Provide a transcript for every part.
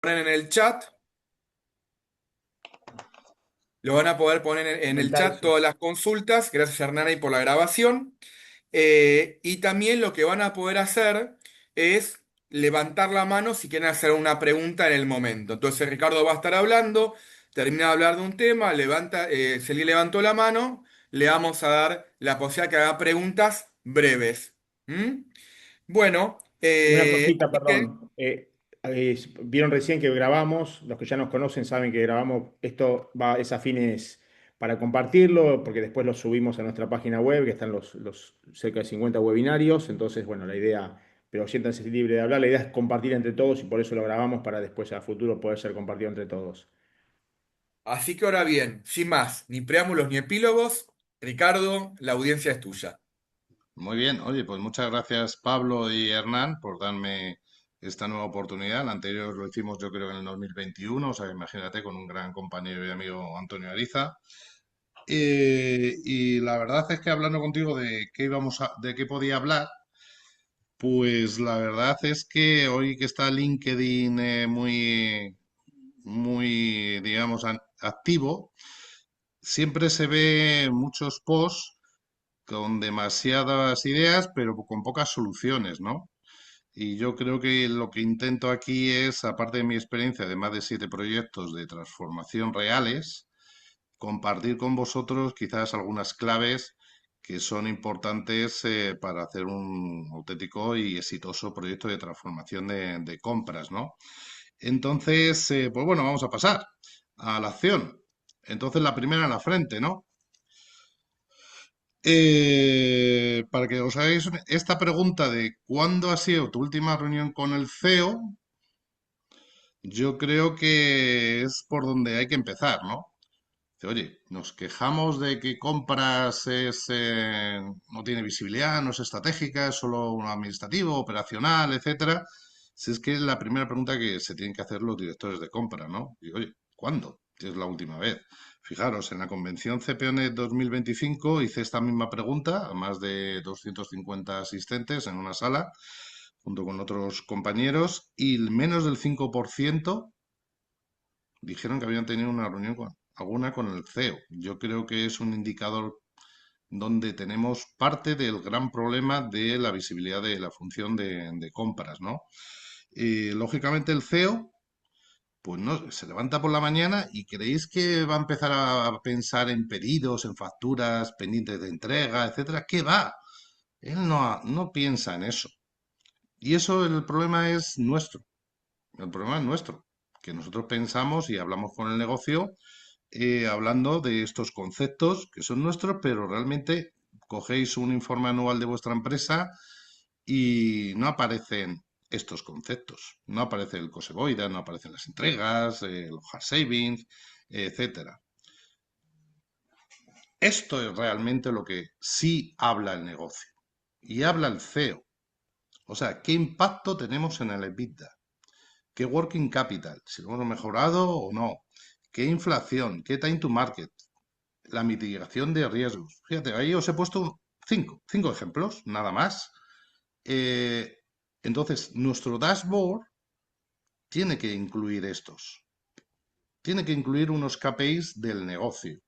poner en el chat, lo van a poder poner en el chat Comentarios. todas las consultas. Gracias, Hernani, por la grabación. Y también lo que van a poder hacer es levantar la mano si quieren hacer una pregunta en el momento. Entonces Ricardo va a estar hablando, termina de hablar de un tema, se le levantó la mano, le vamos a dar la posibilidad que haga preguntas breves. ¿Mm? Bueno, Una cosita, así que perdón. Vieron recién que grabamos, los que ya nos conocen saben que grabamos, esto es a fines para compartirlo, porque después lo subimos a nuestra página web, que están los cerca de 50 webinarios. Entonces, bueno, la idea, pero siéntanse libre de hablar, la idea es compartir entre todos y por eso lo grabamos para después a futuro poder ser compartido entre todos. Así que ahora bien, sin más, ni preámbulos ni epílogos, Ricardo, la audiencia es tuya. Muy bien, oye, pues muchas gracias Pablo y Hernán por darme esta nueva oportunidad. La anterior lo hicimos yo creo que en el 2021, o sea, imagínate con un gran compañero y amigo Antonio Ariza. Y la verdad es que hablando contigo de de qué podía hablar, pues la verdad es que hoy que está LinkedIn muy, digamos, activo, siempre se ve muchos posts con demasiadas ideas, pero con pocas soluciones, ¿no? Y yo creo que lo que intento aquí es, aparte de mi experiencia de más de 7 proyectos de transformación reales, compartir con vosotros quizás algunas claves que son importantes para hacer un auténtico y exitoso proyecto de transformación de compras, ¿no? Entonces, pues bueno, vamos a pasar a la acción. Entonces, la primera en la frente, ¿no? Para que os hagáis esta pregunta de ¿cuándo ha sido tu última reunión con el CEO? Yo creo que es por donde hay que empezar, ¿no? Dice, oye, nos quejamos de que compras no tiene visibilidad, no es estratégica, es solo un administrativo, operacional, etcétera. Si es que es la primera pregunta que se tienen que hacer los directores de compra, ¿no? Y, oye, ¿cuándo? Es la última vez. Fijaros, en la convención CPONE 2025 hice esta misma pregunta a más de 250 asistentes en una sala, junto con otros compañeros, y menos del 5% dijeron que habían tenido una reunión alguna con el CEO. Yo creo que es un indicador donde tenemos parte del gran problema de la visibilidad de la función de compras, ¿no? Lógicamente el CEO, pues no, se levanta por la mañana y creéis que va a empezar a pensar en pedidos, en facturas, pendientes de entrega, etcétera. ¿Qué va? Él no piensa en eso. Y eso el problema es nuestro. El problema es nuestro, que nosotros pensamos y hablamos con el negocio hablando de estos conceptos que son nuestros, pero realmente cogéis un informe anual de vuestra empresa y no aparecen estos conceptos. No aparece el cost avoidance, no aparecen las entregas, los hard savings, etcétera. Esto es realmente lo que sí habla el negocio y habla el CEO. O sea, ¿qué impacto tenemos en el EBITDA? ¿Qué working capital? ¿Si lo hemos mejorado o no? ¿Qué inflación? ¿Qué time to market? La mitigación de riesgos. Fíjate, ahí os he puesto cinco ejemplos, nada más. Eh, entonces, nuestro dashboard tiene que incluir estos. Tiene que incluir unos KPIs del negocio.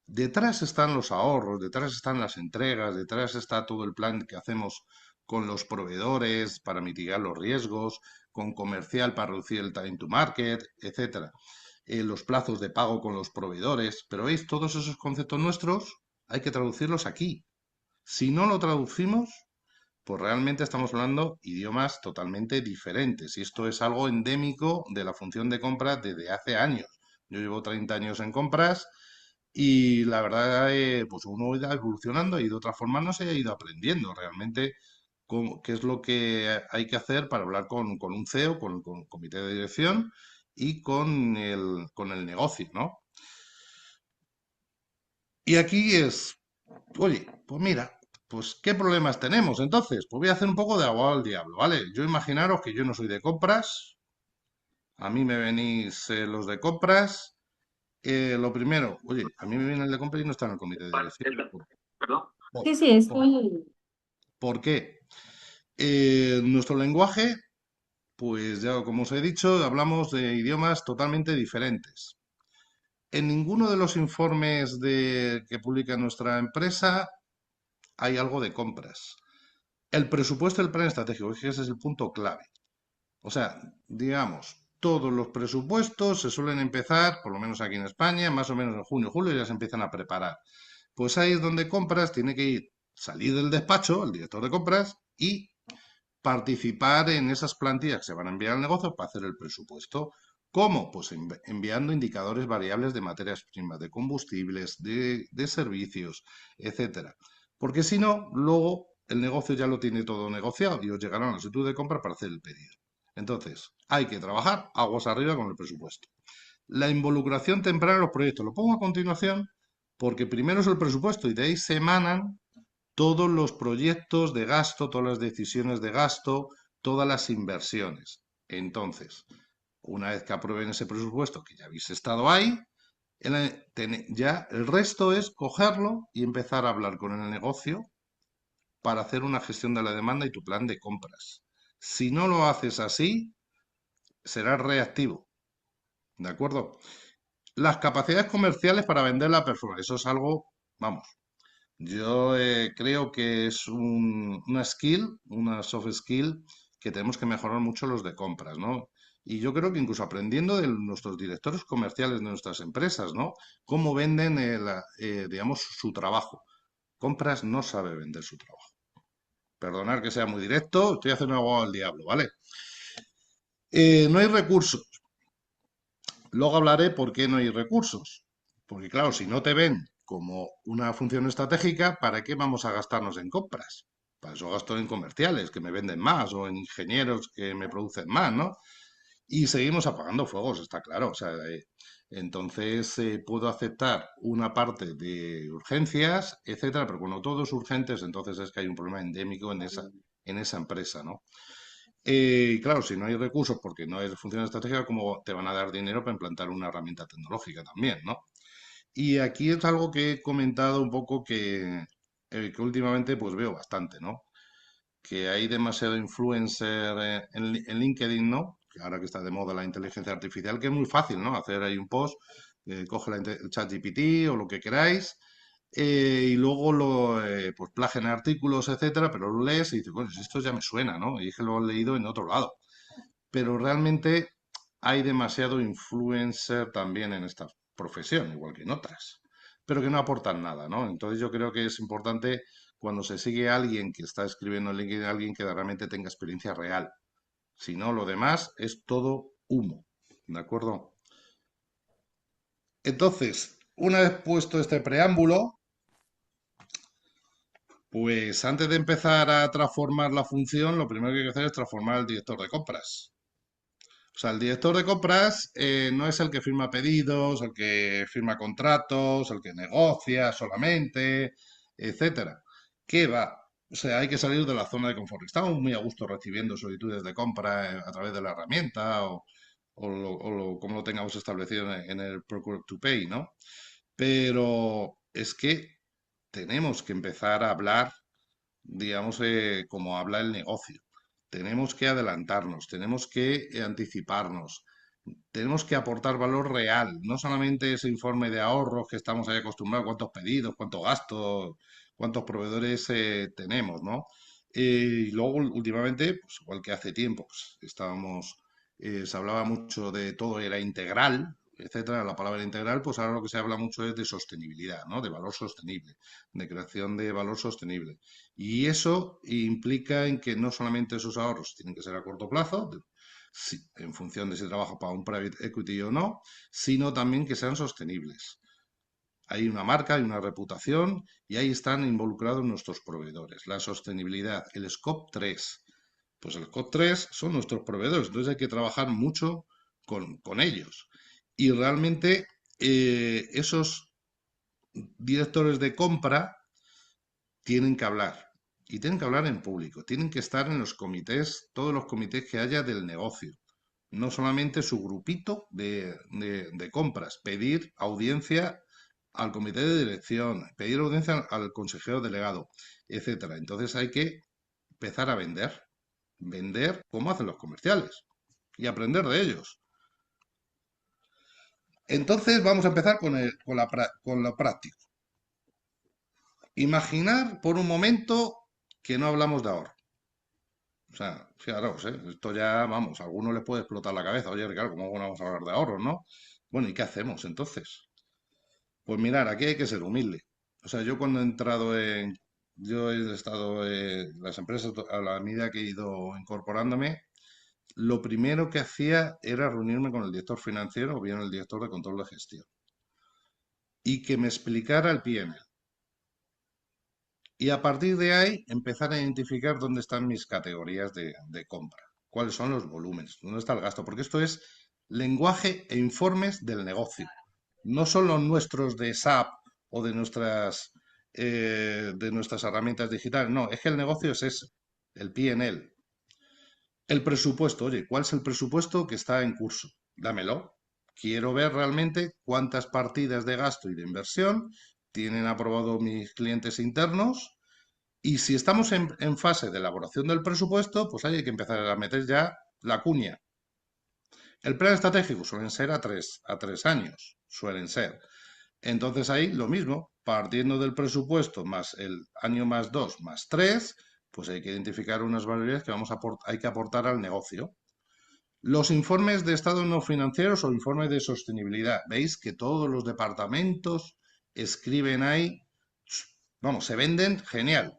Detrás están los ahorros, detrás están las entregas, detrás está todo el plan que hacemos con los proveedores para mitigar los riesgos, con comercial para reducir el time to market, etcétera. Los plazos de pago con los proveedores. Pero veis, todos esos conceptos nuestros hay que traducirlos aquí. Si no lo traducimos, pues realmente estamos hablando idiomas totalmente diferentes. Y esto es algo endémico de la función de compras desde hace años. Yo llevo 30 años en compras y la verdad, pues uno ha ido evolucionando, ha ido transformándose, ha ido aprendiendo realmente qué es lo que hay que hacer para hablar con un CEO, con el comité de dirección y con el negocio, ¿no? Y aquí es, oye, pues mira, pues ¿qué problemas tenemos entonces? Pues voy a hacer un poco de abogado al diablo, ¿vale? Yo imaginaros que yo no soy de compras, a mí me venís los de compras. Lo primero, oye, a mí me viene el de compras y no está en el comité de dirección. Perdón. ¿Por, Sí, sí, por- estoy. por qué? Nuestro lenguaje, pues ya como os he dicho, hablamos de idiomas totalmente diferentes. En ninguno de los informes que publica nuestra empresa hay algo de compras. El presupuesto del plan estratégico, es que ese es el punto clave. O sea, digamos, todos los presupuestos se suelen empezar, por lo menos aquí en España, más o menos en junio, julio ya se empiezan a preparar. Pues ahí es donde compras tiene que ir, salir del despacho, el director de compras, y participar en esas plantillas que se van a enviar al negocio para hacer el presupuesto. ¿Cómo? Pues enviando indicadores variables de materias primas, de combustibles, de servicios, etcétera. Porque si no, luego el negocio ya lo tiene todo negociado y os llegará la solicitud de compra para hacer el pedido. Entonces, hay que trabajar aguas arriba con el presupuesto. La involucración temprana en los proyectos. Lo pongo a continuación porque primero es el presupuesto y de ahí se emanan todos los proyectos de gasto, todas las decisiones de gasto, todas las inversiones. Entonces, una vez que aprueben ese presupuesto, que ya habéis estado ahí, ya el resto es cogerlo y empezar a hablar con el negocio para hacer una gestión de la demanda y tu plan de compras. Si no lo haces así, serás reactivo. ¿De acuerdo? Las capacidades comerciales para vender la performance. Eso es algo, vamos, yo creo que es una skill, una soft skill que tenemos que mejorar mucho los de compras, ¿no? Y yo creo que incluso aprendiendo de nuestros directores comerciales de nuestras empresas, ¿no? Cómo venden, digamos, su trabajo. Compras no sabe vender su trabajo. Perdonar que sea muy directo, estoy haciendo algo al diablo, ¿vale? No hay recursos. Luego hablaré por qué no hay recursos. Porque claro, si no te ven como una función estratégica, ¿para qué vamos a gastarnos en compras? Para eso gasto en comerciales, que me venden más, o en ingenieros que me producen más, ¿no? Y seguimos apagando fuegos, está claro. O sea, entonces puedo aceptar una parte de urgencias, etcétera, pero cuando todo es urgente, entonces es que hay un problema endémico en esa empresa, ¿no? Y claro, si no hay recursos porque no es función estratégica, ¿cómo te van a dar dinero para implantar una herramienta tecnológica también, ¿no? Y aquí es algo que he comentado un poco que últimamente pues veo bastante, ¿no? Que hay demasiado influencer en LinkedIn, ¿no? Que ahora que está de moda la inteligencia artificial, que es muy fácil, ¿no? Hacer ahí un post, coge el chat GPT o lo que queráis, y luego pues plagian artículos, etcétera, pero lo lees y dices, bueno, esto ya me suena, ¿no? Y es que lo he leído en otro lado. Pero realmente hay demasiado influencer también en esta profesión, igual que en otras, pero que no aportan nada, ¿no? Entonces yo creo que es importante cuando se sigue a alguien que está escribiendo en LinkedIn, alguien que realmente tenga experiencia real. Si no, lo demás es todo humo, ¿de acuerdo? Entonces, una vez puesto este preámbulo, pues antes de empezar a transformar la función, lo primero que hay que hacer es transformar al director de compras. O sea, el director de compras no es el que firma pedidos, el que firma contratos, el que negocia solamente, etcétera. ¿Qué va? O sea, hay que salir de la zona de confort. Estamos muy a gusto recibiendo solicitudes de compra a través de la herramienta como lo tengamos establecido en el Procure to Pay, ¿no? Pero es que tenemos que empezar a hablar, digamos, como habla el negocio. Tenemos que adelantarnos, tenemos que anticiparnos, tenemos que aportar valor real, no solamente ese informe de ahorros que estamos ahí acostumbrados, cuántos pedidos, cuántos gastos, cuántos proveedores tenemos, ¿no? Y luego, últimamente, pues igual que hace tiempo, pues, se hablaba mucho de todo era integral, etcétera, la palabra integral, pues ahora lo que se habla mucho es de sostenibilidad, ¿no? De valor sostenible, de creación de valor sostenible. Y eso implica en que no solamente esos ahorros tienen que ser a corto plazo, en función de si trabajo para un private equity o no, sino también que sean sostenibles. Hay una marca, hay una reputación y ahí están involucrados nuestros proveedores. La sostenibilidad, el Scope 3. Pues el Scope 3 son nuestros proveedores, entonces hay que trabajar mucho con ellos. Y realmente esos directores de compra tienen que hablar. Y tienen que hablar en público, tienen que estar en los comités, todos los comités que haya del negocio, no solamente su grupito de compras, pedir audiencia al comité de dirección, pedir audiencia al consejero delegado, etcétera. Entonces hay que empezar a vender, vender como hacen los comerciales. y aprender de ellos. Entonces vamos a empezar con lo práctico. Imaginar por un momento que no hablamos de ahorro. O sea, fijaros, esto ya, vamos, a alguno le puede explotar la cabeza. Oye, Ricardo, ¿cómo vamos a hablar de ahorros, no? Bueno, ¿y qué hacemos entonces? Pues mirar, aquí hay que ser humilde. O sea, yo cuando he entrado en... Yo he estado en las empresas a la medida que he ido incorporándome, lo primero que hacía era reunirme con el director financiero o bien el director de control de gestión y que me explicara el PNL. Y a partir de ahí empezar a identificar dónde están mis categorías de compra, cuáles son los volúmenes, dónde está el gasto, porque esto es lenguaje e informes del negocio. No son los nuestros de SAP o de nuestras herramientas digitales, no, es que el negocio es ese, el P&L. El presupuesto, oye, ¿cuál es el presupuesto que está en curso? Dámelo. Quiero ver realmente cuántas partidas de gasto y de inversión tienen aprobado mis clientes internos y si estamos en fase de elaboración del presupuesto, pues hay que empezar a meter ya la cuña. El plan estratégico suelen ser a tres años, suelen ser. Entonces ahí lo mismo, partiendo del presupuesto más el año más 2 más 3, pues hay que identificar unas variables que hay que aportar al negocio. Los informes de estado no financieros o informes de sostenibilidad. Veis que todos los departamentos escriben ahí, vamos, se venden genial.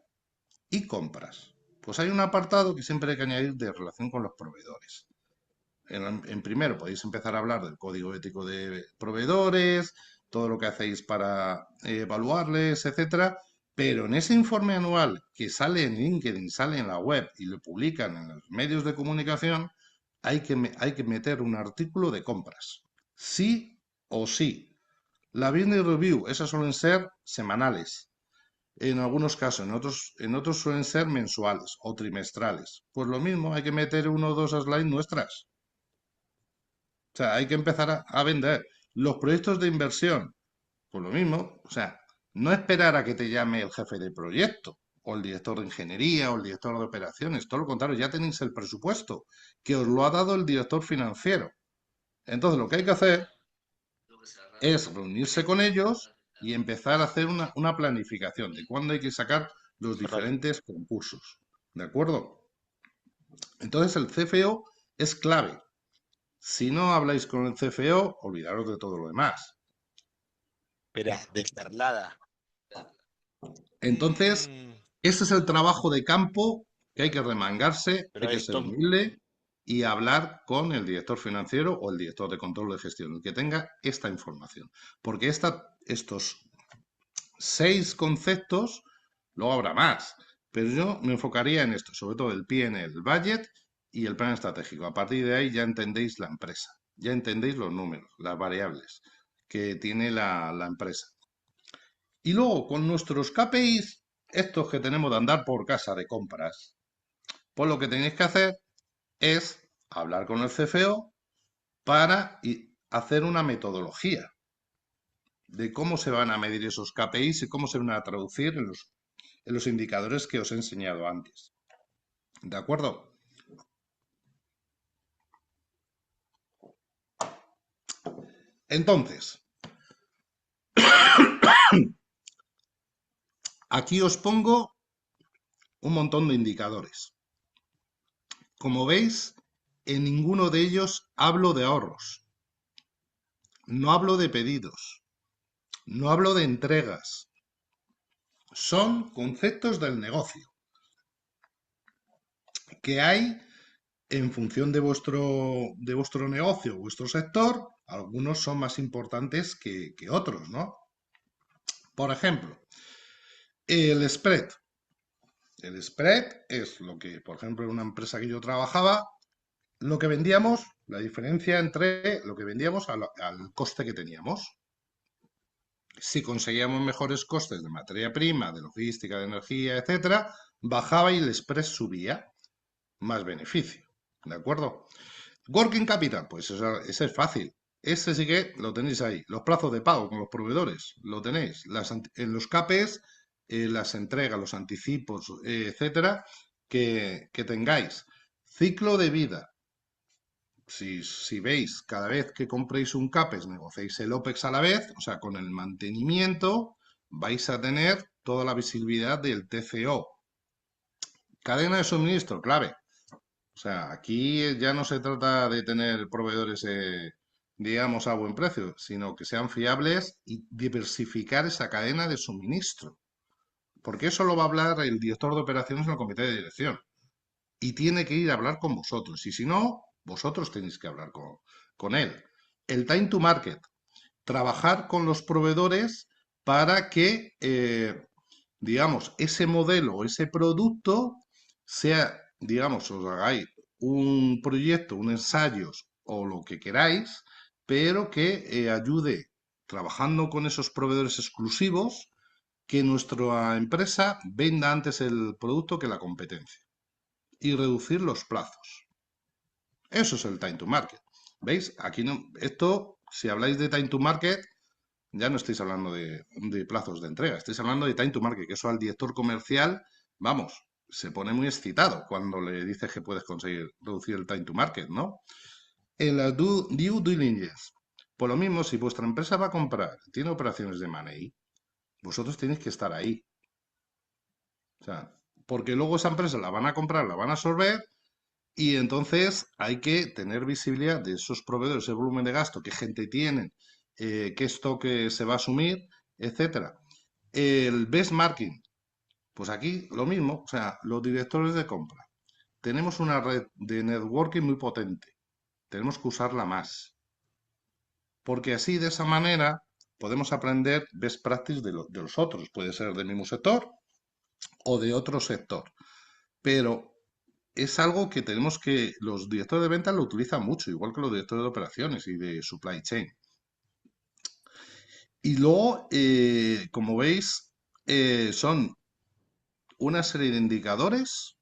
Y compras. Pues hay un apartado que siempre hay que añadir de relación con los proveedores. En primero podéis empezar a hablar del código ético de proveedores, todo lo que hacéis para evaluarles, etcétera. Pero en ese informe anual que sale en LinkedIn, sale en la web y lo publican en los medios de comunicación, hay que meter un artículo de compras. Sí o sí. La business review, esas suelen ser semanales. En algunos casos, en otros suelen ser mensuales o trimestrales. Pues lo mismo, hay que meter uno o dos slides nuestras. O sea, hay que empezar a vender. Los proyectos de inversión, pues lo mismo. O sea, no esperar a que te llame el jefe de proyecto o el director de ingeniería o el director de operaciones. Todo lo contrario, ya tenéis el presupuesto que os lo ha dado el director financiero. Entonces, lo que hay que hacer es reunirse con ellos y empezar a hacer una planificación de cuándo hay que sacar los Cerrar. diferentes concursos. ¿De acuerdo? Entonces el CFO es clave. Si no habláis con el CFO, olvidaros de todo lo demás. Espera, desperlada. Entonces, Mm, ese es el trabajo de campo que hay que remangarse, pero hay que ser esto, humilde y hablar con el director financiero o el director de control de gestión, el que tenga esta información. Porque estos 6 conceptos, luego habrá más, pero yo me enfocaría en esto, sobre todo el P&L, el budget y el plan estratégico. A partir de ahí ya entendéis la empresa, ya entendéis los números, las variables que tiene la empresa. Y luego con nuestros KPIs, estos que tenemos de andar por casa de compras, pues lo que tenéis que hacer es hablar con el CFO para hacer una metodología de cómo se van a medir esos KPIs y cómo se van a traducir en los indicadores que os he enseñado antes. ¿De acuerdo? Entonces, aquí os pongo un montón de indicadores. Como veis, en ninguno de ellos hablo de ahorros. No hablo de pedidos. No hablo de entregas. Son conceptos del negocio que hay en función de vuestro negocio, vuestro sector. Algunos son más importantes que otros, ¿no? Por ejemplo, el spread. El spread es lo que, por ejemplo, en una empresa que yo trabajaba, lo que vendíamos, la diferencia entre lo que vendíamos al coste que teníamos. Si conseguíamos mejores costes de materia prima, de logística, de energía, etcétera, bajaba y el spread subía. Más beneficio. ¿De acuerdo? Working capital, pues ese es fácil. Ese sí que lo tenéis ahí. Los plazos de pago con los proveedores, lo tenéis. En los CAPES, las entregas, los anticipos, etcétera, que tengáis. Ciclo de vida. si veis cada vez que compréis un CAPEX, negociéis el OPEX a la vez, o sea, con el mantenimiento, vais a tener toda la visibilidad del TCO. Cadena de suministro, clave. O sea, aquí ya no se trata de tener proveedores, digamos, a buen precio, sino que sean fiables y diversificar esa cadena de suministro. Porque eso lo va a hablar el director de operaciones en el comité de dirección. Y tiene que ir a hablar con vosotros. Y si no, vosotros tenéis que hablar con él. El time to market. Trabajar con los proveedores para que, digamos, ese modelo o ese producto sea, digamos, os hagáis un proyecto, un ensayos o lo que queráis, pero que ayude trabajando con esos proveedores exclusivos que nuestra empresa venda antes el producto que la competencia y reducir los plazos. Eso es el time to market. ¿Veis? Aquí no, esto, si habláis de time to market, ya no estáis hablando de plazos de entrega, estáis hablando de time to market, que eso al director comercial, vamos, se pone muy excitado cuando le dices que puedes conseguir reducir el time to market, ¿no? En la due diligence, por lo mismo, si vuestra empresa va a comprar, tiene operaciones de money, vosotros tenéis que estar ahí. O sea, porque luego esa empresa la van a comprar, la van a absorber y entonces hay que tener visibilidad de esos proveedores, el volumen de gasto, qué gente tienen, qué stock se va a asumir, etcétera. El best marketing, pues aquí lo mismo, o sea, los directores de compra. Tenemos una red de networking muy potente, tenemos que usarla más, porque así de esa manera podemos aprender best practice de los otros, puede ser del mismo sector o de otro sector, pero es algo que tenemos que, los directores de ventas lo utilizan mucho, igual que los directores de operaciones y de supply chain. Y luego, como veis, son una serie de indicadores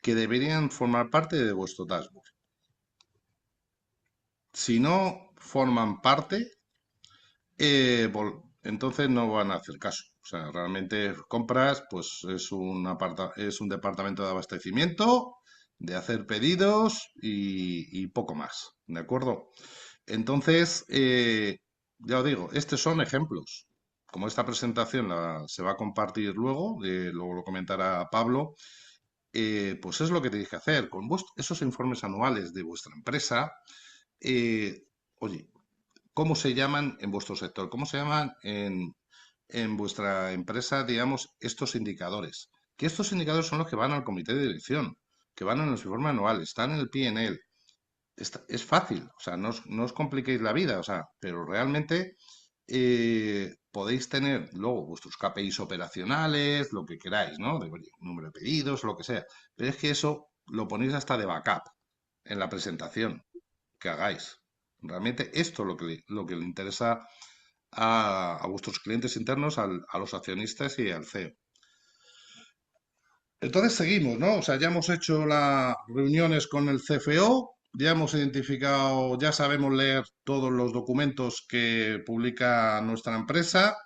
que deberían formar parte de vuestro dashboard. Si no forman parte, entonces no van a hacer caso. O sea, realmente compras, pues es un departamento de abastecimiento, de hacer pedidos y poco más. ¿De acuerdo? Entonces, ya os digo, estos son ejemplos. Como esta presentación se va a compartir luego, luego lo comentará Pablo, pues es lo que tenéis que hacer. Con esos informes anuales de vuestra empresa, eh, oye, ¿cómo se llaman en vuestro sector? ¿Cómo se llaman en vuestra empresa, digamos, estos indicadores? Que estos indicadores son los que van al comité de dirección, que van en los informes anuales, están en el P&L. Es fácil, o sea, no os compliquéis la vida, o sea, pero realmente podéis tener luego vuestros KPIs operacionales, lo que queráis, ¿no? De oye, número de pedidos, lo que sea. Pero es que eso lo ponéis hasta de backup en la presentación que hagáis. Realmente esto es lo que le interesa a vuestros clientes internos, a los accionistas y al CEO. Entonces seguimos, ¿no? O sea, ya hemos hecho las reuniones con el CFO, ya hemos identificado, ya sabemos leer todos los documentos que publica nuestra empresa,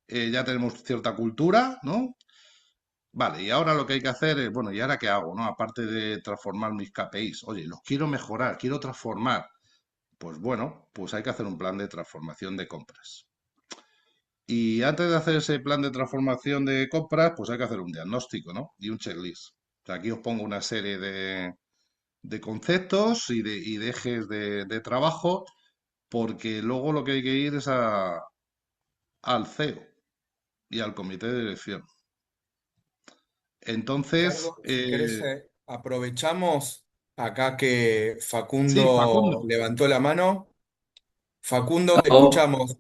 ya tenemos cierta cultura, ¿no? Vale, y ahora lo que hay que hacer es, bueno, ¿y ahora qué hago, no? Aparte de transformar mis KPIs, oye, los quiero mejorar, quiero transformar. Pues bueno, pues hay que hacer un plan de transformación de compras. Y antes de hacer ese plan de transformación de compras, pues hay que hacer un diagnóstico, ¿no? Y un checklist. O sea, aquí os pongo una serie de conceptos y de ejes de trabajo, porque luego lo que hay que ir es al CEO y al comité de dirección. Entonces, Ricardo, si querés, aprovechamos acá que sí, Facundo Facundo. levantó la mano. Facundo, te Hola, escuchamos.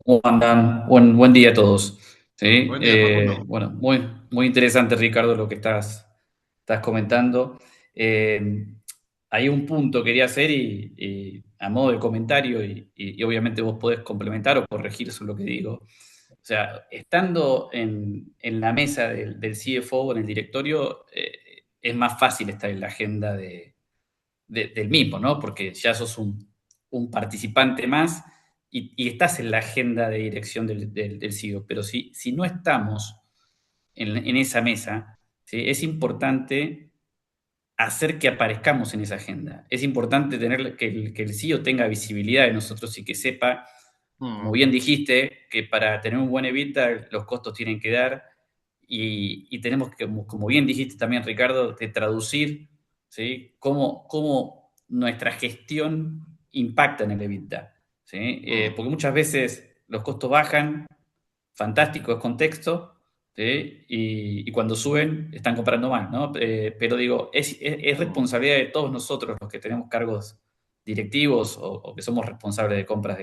¿cómo andan? Buen día a todos. ¿Sí? Buen día, Facundo. Bueno, muy interesante, Ricardo, lo que estás comentando. Eh, Hay un punto que quería hacer y a modo de comentario, y obviamente vos podés complementar o corregir sobre lo que digo. O sea, estando en la mesa del CFO o en el directorio, es más fácil estar en la agenda del mismo, ¿no? Porque ya sos un participante más y estás en la agenda de dirección del CEO. Pero si no estamos en esa mesa, ¿sí? Es importante hacer que aparezcamos en esa agenda. Es importante tener que el CEO tenga visibilidad de nosotros y que sepa, como Mm, bien dijiste, que para tener un buen EBITDA los costos tienen que dar y tenemos que, como bien dijiste también, Ricardo, de traducir, ¿sí? Cómo nuestra gestión impacta en el EBITDA, ¿sí? mm. Porque muchas veces los costos bajan, fantástico, es contexto, ¿sí? Y cuando suben están comprando más, ¿no? Pero digo, es Mm. responsabilidad de todos nosotros los que tenemos cargos directivos o que somos responsables de compras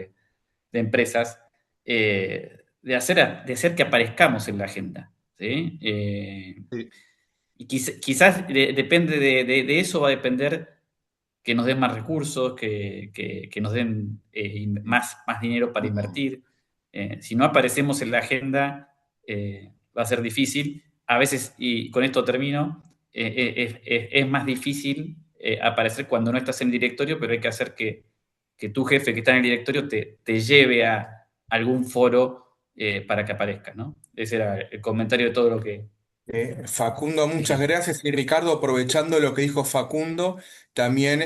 de empresas, de hacer que aparezcamos en la agenda, ¿sí? Sí, Y quizás depende de eso, va a depender que nos den más recursos, que nos den más dinero para mm, invertir. Si no aparecemos en la agenda, va a ser difícil. A veces, y con esto termino, es más difícil aparecer cuando no estás en el directorio, pero hay que hacer que tu jefe que está en el directorio te lleve a algún foro para que aparezcas, ¿no? Ese era el comentario de todo lo que Facundo, muchas dijiste. gracias. Y Ricardo, aprovechando lo que dijo Facundo, también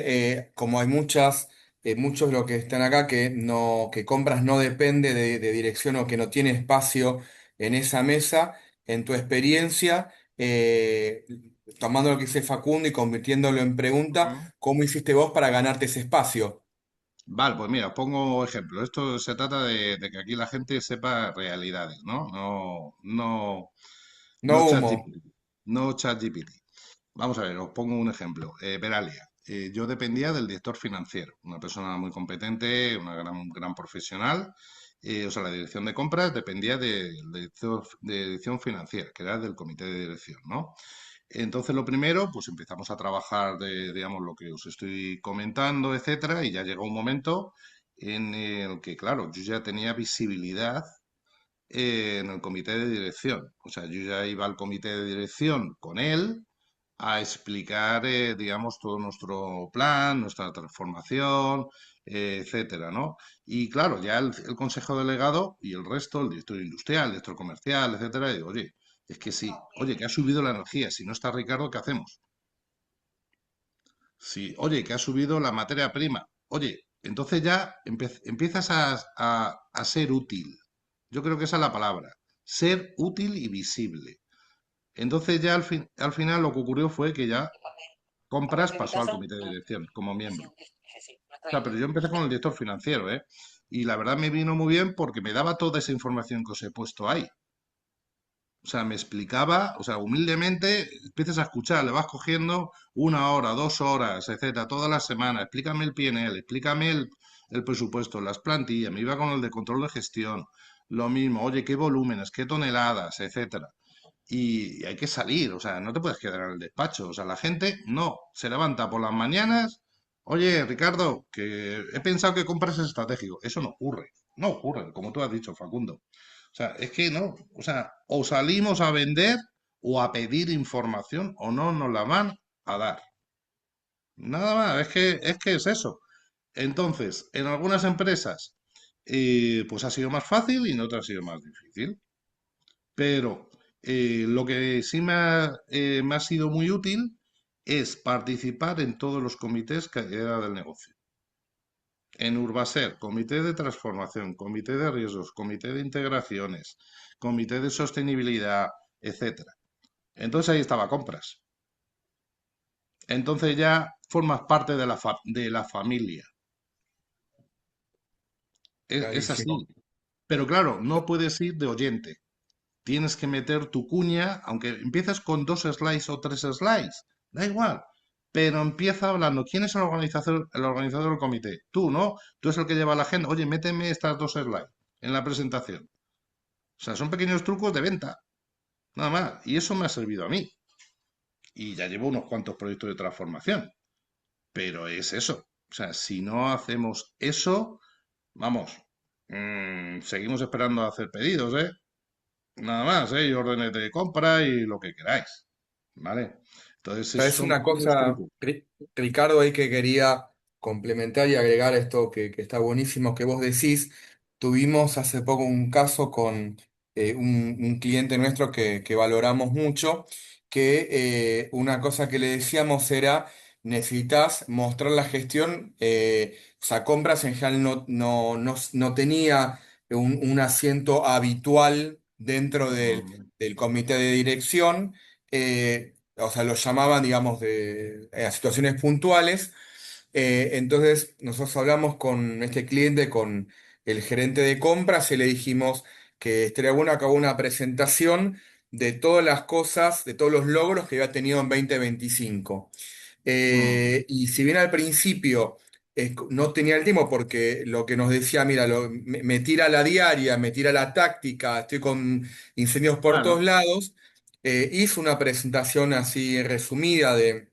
como hay muchos de los que están acá que compras no depende de dirección o que no tiene espacio en esa mesa, en tu experiencia, tomando lo que dice Facundo y convirtiéndolo en pregunta, mm. ¿cómo hiciste vos para ganarte ese espacio? Vale, pues mira, os pongo ejemplo. Esto se trata de que aquí la gente sepa realidades, ¿no? No No humo. ChatGPT. No ChatGPT. Vamos a ver, os pongo un ejemplo. Veralia. Yo dependía del director financiero, una persona muy competente, una gran profesional. O sea, la dirección de compras dependía de dirección financiera, que era del comité de dirección, ¿no? Entonces, lo primero, pues empezamos a trabajar digamos, lo que os estoy comentando, etcétera, y ya llegó un momento en el que, claro, yo ya tenía visibilidad en el comité de dirección. O sea, yo ya iba al comité de dirección con él a explicar, digamos, todo nuestro plan, nuestra transformación, etcétera, ¿no? Y claro, ya el consejo delegado y el resto, el director industrial, el director comercial, etcétera, y digo, oye, es que sí, oye, que ha subido la energía, si no está Ricardo, ¿qué hacemos? Sí, oye, que ha subido la materia prima, oye, entonces ya empiezas a ser útil. Yo creo que esa es la palabra, ser útil y visible. Entonces ya al final lo que ocurrió fue que ya compras pasó al comité de dirección como miembro. O sea, pero yo empecé con el director financiero, ¿eh? Y la verdad me vino muy bien porque me daba toda esa información que os he puesto ahí. O sea, me explicaba, o sea, humildemente empiezas a escuchar, le vas cogiendo 1 hora, 2 horas, etcétera, todas las semanas. Explícame el PNL, explícame el presupuesto, las plantillas. Me iba con el de control de gestión. Lo mismo, oye, qué volúmenes, qué toneladas, etcétera. Y hay que salir, o sea, no te puedes quedar en el despacho. O sea, la gente no se levanta por las mañanas. Oye, Ricardo, que he pensado que compras estratégico. Eso no ocurre. No ocurre, como tú has dicho, Facundo. O sea, es que no. O sea, o salimos a vender o a pedir información o no nos la van a dar. Nada más, es que es eso. Entonces, en algunas empresas, pues ha sido más fácil y en otras ha sido más difícil. Pero lo que sí me ha sido muy útil es participar en todos los comités que era del negocio. En Urbaser, comité de transformación, comité de riesgos, comité de integraciones, comité de sostenibilidad, etcétera. Entonces ahí estaba compras. Entonces ya formas parte de la familia. Es Clarísimo. así. Pero claro, no puedes ir de oyente. Tienes que meter tu cuña, aunque empieces con 2 slides o 3 slides, da igual. Pero empieza hablando. ¿Quién es el organizador del comité? Tú, ¿no? Tú es el que lleva la agenda. Oye, méteme estas 2 slides en la presentación. O sea, son pequeños trucos de venta, nada más. Y eso me ha servido a mí. Y ya llevo unos cuantos proyectos de transformación. Pero es eso. O sea, si no hacemos eso, vamos, seguimos esperando a hacer pedidos, ¿eh? Nada más, ¿eh? Y órdenes de compra y lo que queráis. ¿Vale? Entonces, esos Es son una pequeños cosa, trucos. Ricardo, ahí que quería complementar y agregar esto que está buenísimo que vos decís. Tuvimos hace poco un caso con un cliente nuestro que valoramos mucho, que una cosa que le decíamos era, necesitas mostrar la gestión, o sea, compras en general no tenía un asiento habitual dentro Mm, del comité de dirección, o sea, lo llamaban, digamos, a situaciones puntuales. Entonces, nosotros hablamos con este cliente, con el gerente de compras, y le dijimos que estaría bueno que haga una presentación de todas las cosas, de todos los logros que había tenido en 2025. mm, Y si bien al principio no tenía el tiempo, porque lo que nos decía, mira, me tira la diaria, me tira la táctica, estoy con incendios por todos claro, lados, hizo una presentación así resumida de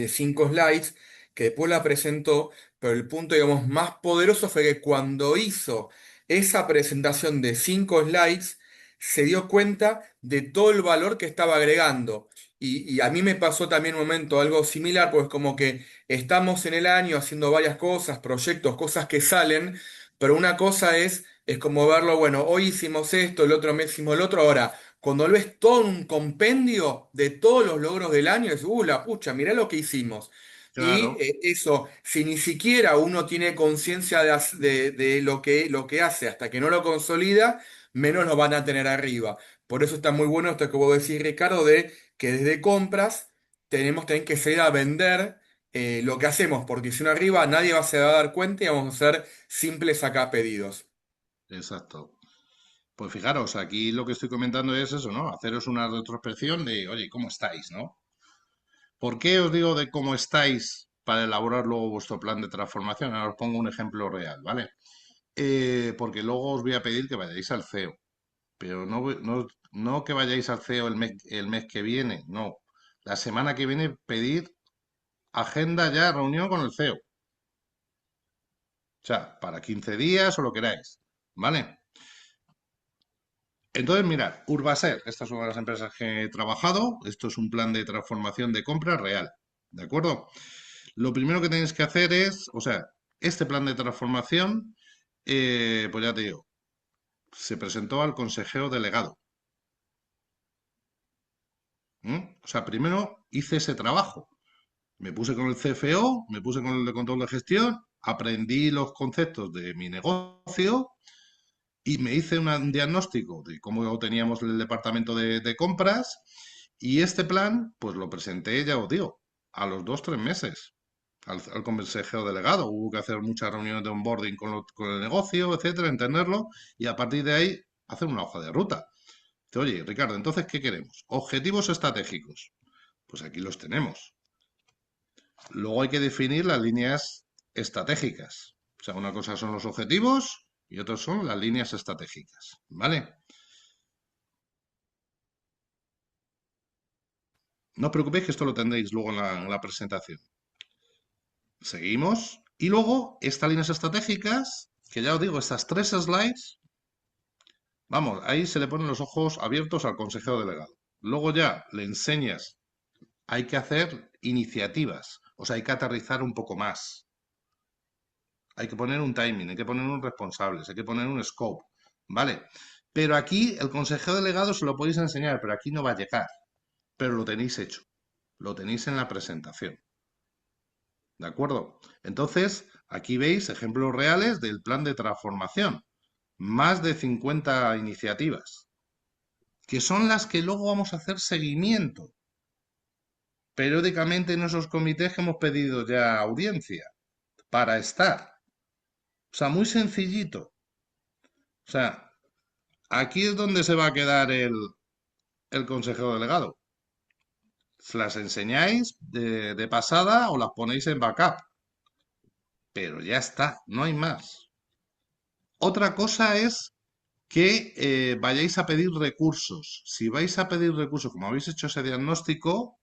5 slides, que después la presentó, pero el punto, digamos, más poderoso fue que cuando hizo esa presentación de 5 slides, se dio cuenta de todo el valor que estaba agregando. Y a mí me pasó también un momento algo similar, pues como que estamos en el año haciendo varias cosas, proyectos, cosas que salen, pero una cosa es como verlo, bueno, hoy hicimos esto, el otro mes hicimos el otro, ahora cuando lo ves todo en un compendio de todos los logros del año, es, la pucha, mirá lo que hicimos. Y claro, eso, si ni siquiera uno tiene conciencia de lo que hace hasta que no lo consolida, menos lo van a tener arriba. Por eso está muy bueno esto que vos decís, Ricardo, de que desde compras tenemos también que salir a vender lo que hacemos, porque si no arriba nadie se va a dar cuenta y vamos a hacer simples acá pedidos. exacto. Pues fijaros, aquí lo que estoy comentando es eso, ¿no? Haceros una retrospección de, oye, ¿cómo estáis, no? ¿Por qué os digo de cómo estáis para elaborar luego vuestro plan de transformación? Ahora os pongo un ejemplo real, ¿vale? Porque luego os voy a pedir que vayáis al CEO, pero no que vayáis al CEO el mes que viene, no. La semana que viene pedir agenda ya, reunión con el CEO. O sea, para 15 días o lo queráis, ¿vale? Entonces, mirad, Urbaser, esta es una de las empresas que he trabajado, esto es un plan de transformación de compra real, ¿de acuerdo? Lo primero que tenéis que hacer es, o sea, este plan de transformación, pues ya te digo, se presentó al consejero delegado. O sea, primero hice ese trabajo. Me puse con el CFO, me puse con el de control de gestión, aprendí los conceptos de mi negocio y me hice un diagnóstico de cómo teníamos el departamento de compras y este plan, pues lo presenté, ya os digo, a los 2, 3 meses al consejero delegado. Hubo que hacer muchas reuniones de onboarding con el negocio, etcétera, entenderlo y a partir de ahí hacer una hoja de ruta. Dice, oye, Ricardo, entonces, ¿qué queremos? Objetivos estratégicos. Pues aquí los tenemos. Luego hay que definir las líneas estratégicas. O sea, una cosa son los objetivos y otras son las líneas estratégicas. ¿Vale? No os preocupéis que esto lo tendréis luego en la presentación. Seguimos. Y luego, estas líneas estratégicas, que ya os digo, estas 3 slides, vamos, ahí se le ponen los ojos abiertos al consejero delegado. Luego ya le enseñas, hay que hacer iniciativas, o sea, hay que aterrizar un poco más. Hay que poner un timing, hay que poner un responsables, hay que poner un scope, ¿vale? Pero aquí el consejero delegado se lo podéis enseñar, pero aquí no va a llegar. Pero lo tenéis hecho, lo tenéis en la presentación, ¿de acuerdo? Entonces, aquí veis ejemplos reales del plan de transformación. Más de 50 iniciativas, que son las que luego vamos a hacer seguimiento periódicamente en esos comités que hemos pedido ya audiencia para estar. O sea, muy sencillito. O sea, aquí es donde se va a quedar el consejero delegado. Se las enseñáis de pasada o las ponéis en backup, pero ya está, no hay más. Otra cosa es que vayáis a pedir recursos. Si vais a pedir recursos, como habéis hecho ese diagnóstico,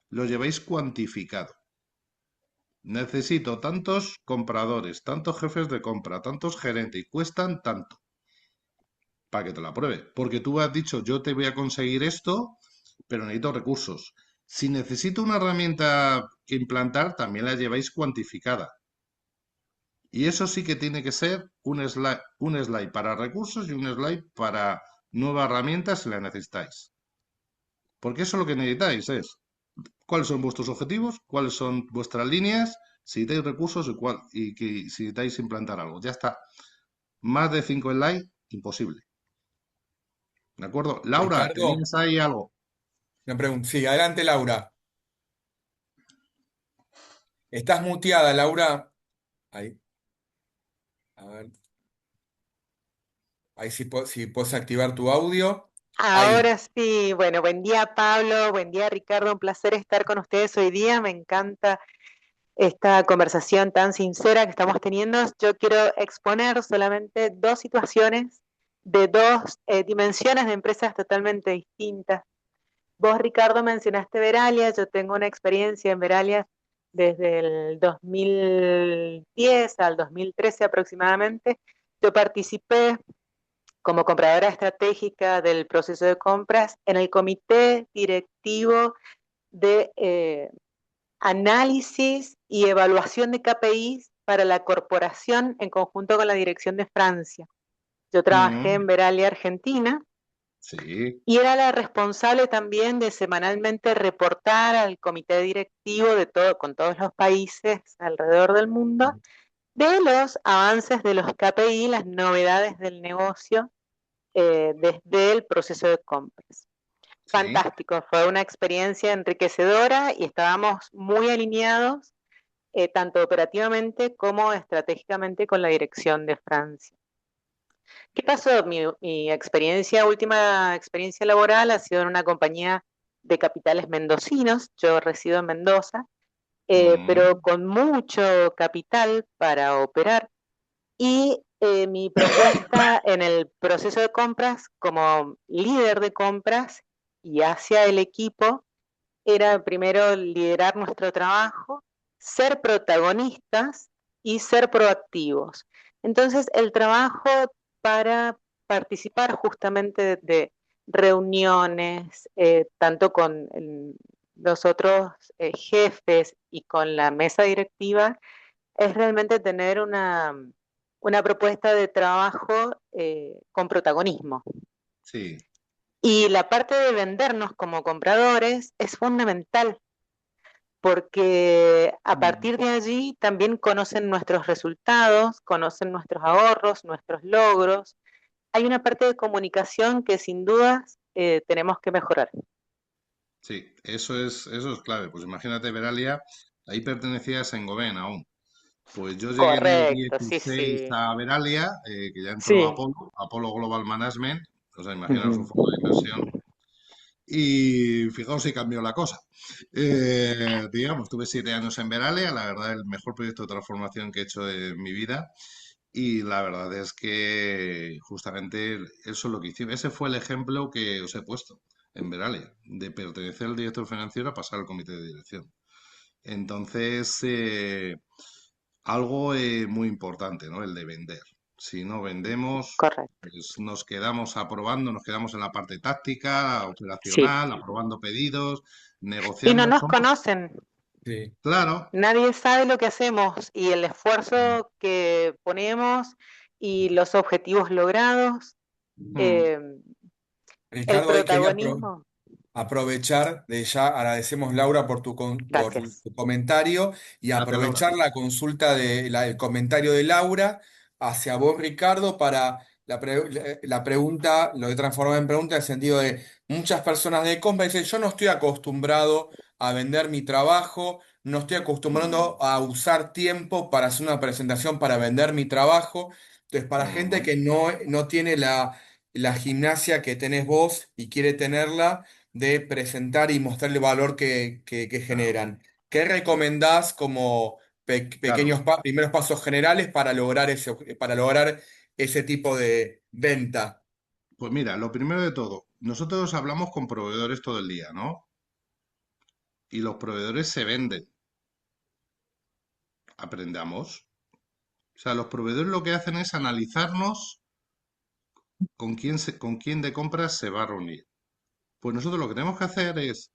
lo lleváis cuantificado. Necesito tantos compradores, tantos jefes de compra, tantos gerentes y cuestan tanto para que te lo apruebe. Porque tú has dicho, yo te voy a conseguir esto, pero necesito recursos. Si necesito una herramienta que implantar, también la lleváis cuantificada. Y eso sí que tiene que ser un slide para recursos y un slide para nuevas herramientas si las necesitáis. Porque eso lo que necesitáis es cuáles son vuestros objetivos, cuáles son vuestras líneas, si necesitáis recursos y que si necesitáis implantar algo. Ya está. Más de 5 slides, imposible. ¿De acuerdo? Laura, Ricardo, ¿tenías ahí algo? me pregunto. Sí, adelante, Laura. ¿Estás muteada, Laura? Ahí, a ver. Ahí sí, si puedes activar tu audio. Ahí. Ahora sí, bueno, buen día Pablo, buen día Ricardo, un placer estar con ustedes hoy día, me encanta esta conversación tan sincera que estamos teniendo. Yo quiero exponer solamente dos situaciones de dos dimensiones de empresas totalmente distintas. Vos, Ricardo, mencionaste Veralia, yo tengo una experiencia en Veralia desde el 2010 al 2013 aproximadamente. Yo participé como compradora estratégica del proceso de compras en el comité directivo de análisis y evaluación de KPIs para la corporación en conjunto con la dirección de Francia. Yo trabajé en Mm, Veralia, Argentina, sí, y era la responsable también de semanalmente reportar al comité directivo de todo, con todos los países alrededor del mundo de los avances de los KPI, las novedades del negocio desde el proceso de compras. sí. Fantástico, fue una experiencia enriquecedora y estábamos muy alineados tanto operativamente como estratégicamente con la dirección de Francia. ¿Qué pasó? Mi experiencia, última experiencia laboral ha sido en una compañía de capitales mendocinos, yo resido en Mendoza, pero Mm, con mucho capital para operar. Y mi propuesta en el proceso de compras, como líder de compras y hacia el equipo, era primero liderar nuestro trabajo, ser protagonistas y ser proactivos. Entonces, el trabajo para participar justamente de reuniones, tanto con los otros jefes y con la mesa directiva, es realmente tener una propuesta de trabajo con protagonismo. sí. Y la parte de vendernos como compradores es fundamental porque a Mm, partir de allí también conocen nuestros resultados, conocen nuestros ahorros, nuestros logros. Hay una parte de comunicación que sin dudas tenemos que mejorar. sí, eso es clave. Pues imagínate, Veralia, ahí pertenecía a Saint-Gobain aún. Pues yo llegué en el Correcto, sí, 16 sí. a Veralia, que ya entró Sí, Apolo Global Management, o sea, imaginaos un Ujú. fondo de inversión. Y fijaos si cambió la cosa. Digamos, tuve 7 años en Veralia, la verdad, el mejor proyecto de transformación que he hecho en mi vida. Y la verdad es que justamente eso es lo que hicimos. Ese fue el ejemplo que os he puesto en Veralia, de pertenecer al director financiero a pasar al comité de dirección. Entonces, algo muy importante, ¿no? El de vender. Si no vendemos, correcto. pues nos quedamos aprobando, nos quedamos en la parte táctica, Sí. operacional, aprobando pedidos, Y no negociando. nos conocen, Sí. Claro. nadie sabe lo que hacemos y el esfuerzo que ponemos y los objetivos logrados, Mm, eh, el Ricardo, ahí quería protagonismo. aprovechar de ya, agradecemos Laura por por Gracias. tu comentario y gracias, Laura. aprovechar la consulta el comentario de Laura hacia vos, Ricardo, para la pregunta, lo he transformado en pregunta en el sentido de muchas personas de compra dicen, yo no estoy acostumbrado a vender mi trabajo, no estoy acostumbrado a usar tiempo para hacer una presentación para vender mi trabajo. Entonces, para gente Ujú, que no tiene la gimnasia que tenés vos y quiere tenerla, de presentar y mostrar el valor que claro, generan. ¿Qué recomendás como claro. pequeños primeros pasos generales para lograr para lograr ese tipo de venta? Pues mira, lo primero de todo, nosotros hablamos con proveedores todo el día, ¿no? Y los proveedores se venden. Aprendamos. O sea, los proveedores lo que hacen es analizarnos con quién de compras se va a reunir. Pues nosotros lo que tenemos que hacer es,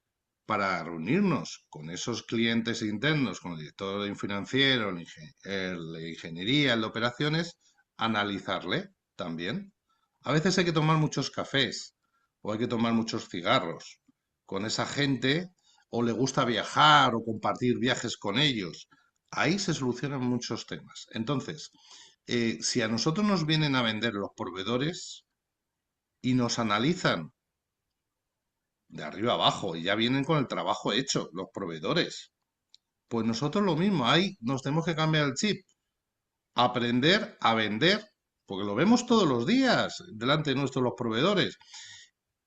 para reunirnos con esos clientes internos, con el director financiero, el de ingeniería, el de operaciones, analizarle también. A veces hay que tomar muchos cafés o hay que tomar muchos cigarros, con esa gente, o le gusta viajar o compartir viajes con ellos. Ahí se solucionan muchos temas. Entonces, si a nosotros nos vienen a vender los proveedores y nos analizan de arriba abajo y ya vienen con el trabajo hecho, los proveedores, pues nosotros lo mismo, ahí nos tenemos que cambiar el chip, aprender a vender, porque lo vemos todos los días delante de nuestros los proveedores.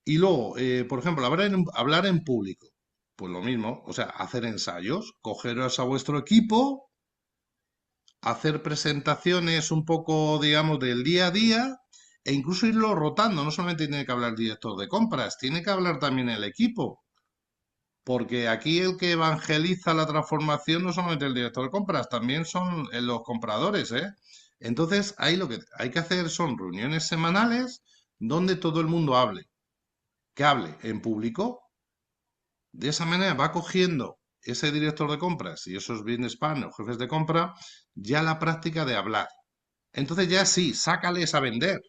Y luego, por ejemplo, hablar en público, pues lo mismo, o sea, hacer ensayos, cogeros a vuestro equipo, hacer presentaciones un poco, digamos, del día a día e incluso irlo rotando. No solamente tiene que hablar el director de compras, tiene que hablar también el equipo. Porque aquí el que evangeliza la transformación no solamente el director de compras, también son los compradores, ¿eh? Entonces, ahí lo que hay que hacer son reuniones semanales donde todo el mundo hable, que hable en público. De esa manera va cogiendo ese director de compras y esos business partners o jefes de compra ya la práctica de hablar. Entonces ya sí, sácales a vender.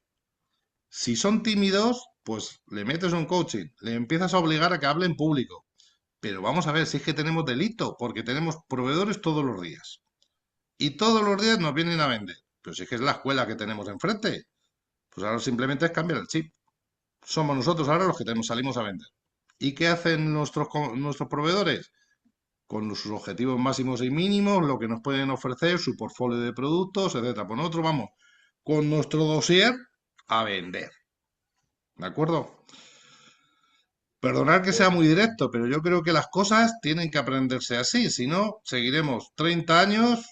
Si son tímidos, pues le metes un coaching, le empiezas a obligar a que hable en público. Pero vamos a ver, si es que tenemos delito, porque tenemos proveedores todos los días. Y todos los días nos vienen a vender. Pero si es que es la escuela que tenemos enfrente, pues ahora simplemente es cambiar el chip. Somos nosotros ahora los que salimos a vender. ¿Y qué hacen nuestros proveedores? Con sus objetivos máximos y mínimos, lo que nos pueden ofrecer, su portfolio de productos, etcétera. Pues nosotros vamos con nuestro dossier a vender. ¿De acuerdo? Perdonad que sea muy directo, pero yo creo que las cosas tienen que aprenderse así, si no, seguiremos 30 años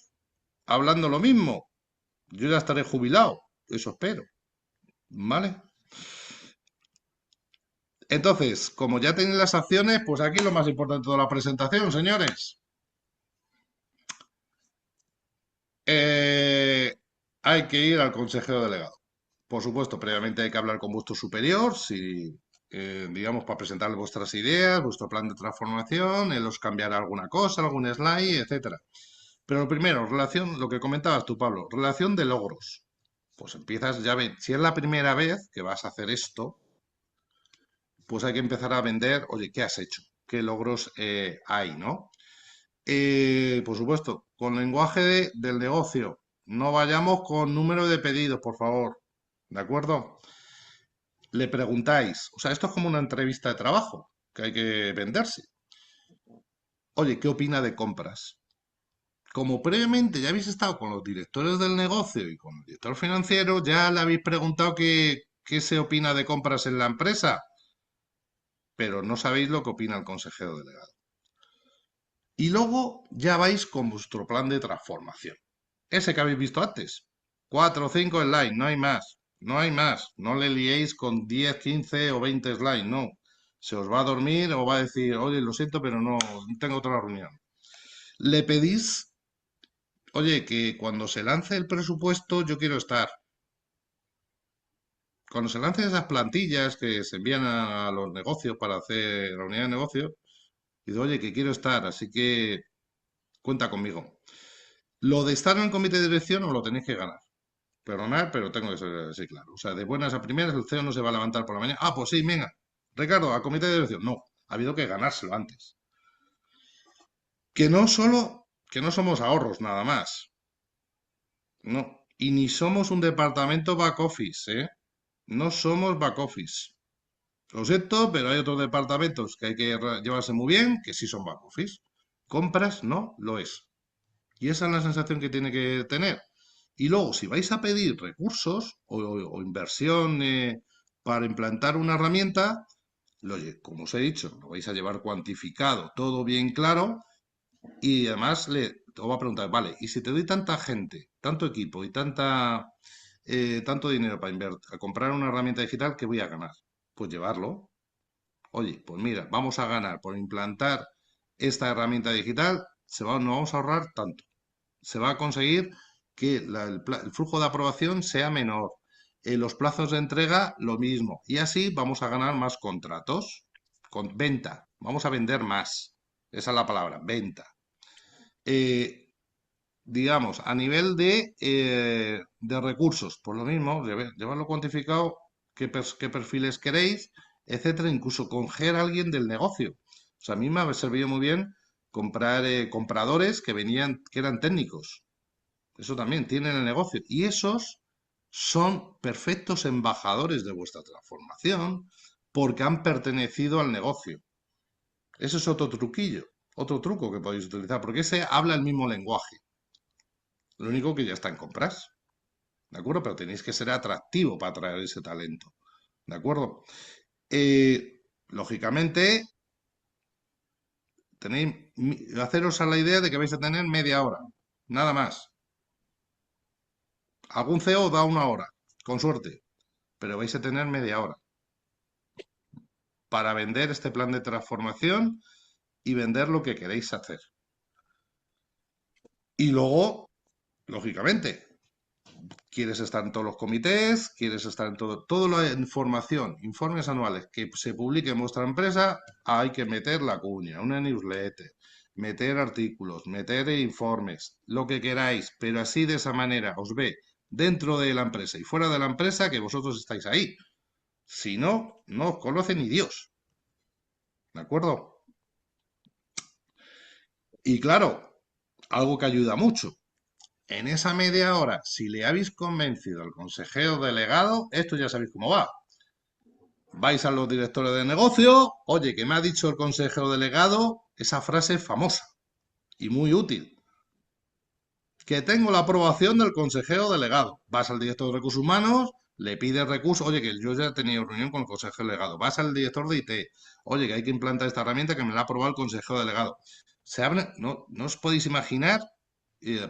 hablando lo mismo. Yo ya estaré jubilado, eso espero, ¿vale? Entonces, como ya tenéis las acciones, pues aquí lo más importante de la presentación, señores. Eh, Hay que ir al consejero delegado. Por supuesto, previamente hay que hablar con vuestro superior, si, digamos, para presentarle vuestras ideas, vuestro plan de transformación, él os cambiará alguna cosa, algún slide, etcétera. Pero lo primero, relación, lo que comentabas tú, Pablo, relación de logros. Pues empiezas, ya ves, si es la primera vez que vas a hacer esto, pues hay que empezar a vender, oye, ¿qué has hecho? ¿Qué logros hay, no? Por supuesto, con lenguaje del negocio. No vayamos con número de pedidos, por favor. ¿De acuerdo? Le preguntáis, o sea, esto es como una entrevista de trabajo, que hay que venderse. Oye, ¿qué opina de compras? Como previamente ya habéis estado con los directores del negocio y con el director financiero, ya le habéis preguntado qué se opina de compras en la empresa, pero no sabéis lo que opina el consejero delegado. Y luego ya vais con vuestro plan de transformación. Ese que habéis visto antes. 4 o 5 slides, no hay más. No hay más. No le liéis con 10, 15 o 20 slides, no. Se os va a dormir o va a decir, oye, lo siento, pero no tengo otra reunión. Le pedís, oye, que cuando se lance el presupuesto yo quiero estar. Cuando se lancen esas plantillas que se envían a los negocios para hacer la unidad de negocio, dice, oye, que quiero estar, así que cuenta conmigo. Lo de estar en el comité de dirección os lo tenéis que ganar. Perdonad, pero tengo que ser así claro. O sea, de buenas a primeras el CEO no se va a levantar por la mañana. Ah, pues sí, venga. Ricardo, al comité de dirección. No, ha habido que ganárselo antes. Que no somos ahorros nada más. No. Y ni somos un departamento back office, ¿eh? No somos back office. Lo siento, pero hay otros departamentos que hay que llevarse muy bien, que sí son back office. Compras, no, lo es. Y esa es la sensación que tiene que tener. Y luego, si vais a pedir recursos o inversión para implantar una herramienta, oye, como os he dicho, lo vais a llevar cuantificado, todo bien claro, y además os va a preguntar, vale, y si te doy tanta gente, tanto equipo y tanto dinero para a comprar una herramienta digital, ¿qué voy a ganar? Pues llevarlo. Oye, pues mira, vamos a ganar por implantar esta herramienta digital, nos vamos a ahorrar tanto. Se va a conseguir que el flujo de aprobación sea menor. Los plazos de entrega, lo mismo. Y así vamos a ganar más contratos. Con venta. Vamos a vender más. Esa es la palabra, venta. Eh, digamos, a nivel de recursos, por lo mismo, llevarlo cuantificado, qué perfiles queréis, etcétera, incluso coger a alguien del negocio. O sea, a mí me ha servido muy bien comprar compradores que venían, que eran técnicos. Eso también tienen el negocio. Y esos son perfectos embajadores de vuestra transformación porque han pertenecido al negocio. Ese es otro truquillo, otro truco que podéis utilizar, porque ese habla el mismo lenguaje. Lo único que ya está en compras, ¿de acuerdo? Pero tenéis que ser atractivo para atraer ese talento, ¿de acuerdo? Lógicamente, tenéis, haceros a la idea de que vais a tener media hora, nada más. Algún CEO da una hora, con suerte, pero vais a tener media hora para vender este plan de transformación y vender lo que queréis hacer. Y luego, lógicamente, quieres estar en todos los comités, quieres estar en todo, toda la información, informes anuales que se publique en vuestra empresa, hay que meter la cuña, una newsletter, meter artículos, meter informes, lo que queráis, pero así de esa manera os ve dentro de la empresa y fuera de la empresa que vosotros estáis ahí. Si no, no os conoce ni Dios. ¿De acuerdo? Y claro, algo que ayuda mucho. En esa media hora, si le habéis convencido al consejero delegado, esto ya sabéis cómo va. Vais a los directores de negocio, oye, que me ha dicho el consejero delegado, esa frase es famosa y muy útil. Que tengo la aprobación del consejero delegado. Vas al director de recursos humanos, le pides recursos, oye, que yo ya he tenido reunión con el consejero delegado. Vas al director de IT, oye, que hay que implantar esta herramienta que me la ha aprobado el consejero delegado. Se abre, no os podéis imaginar,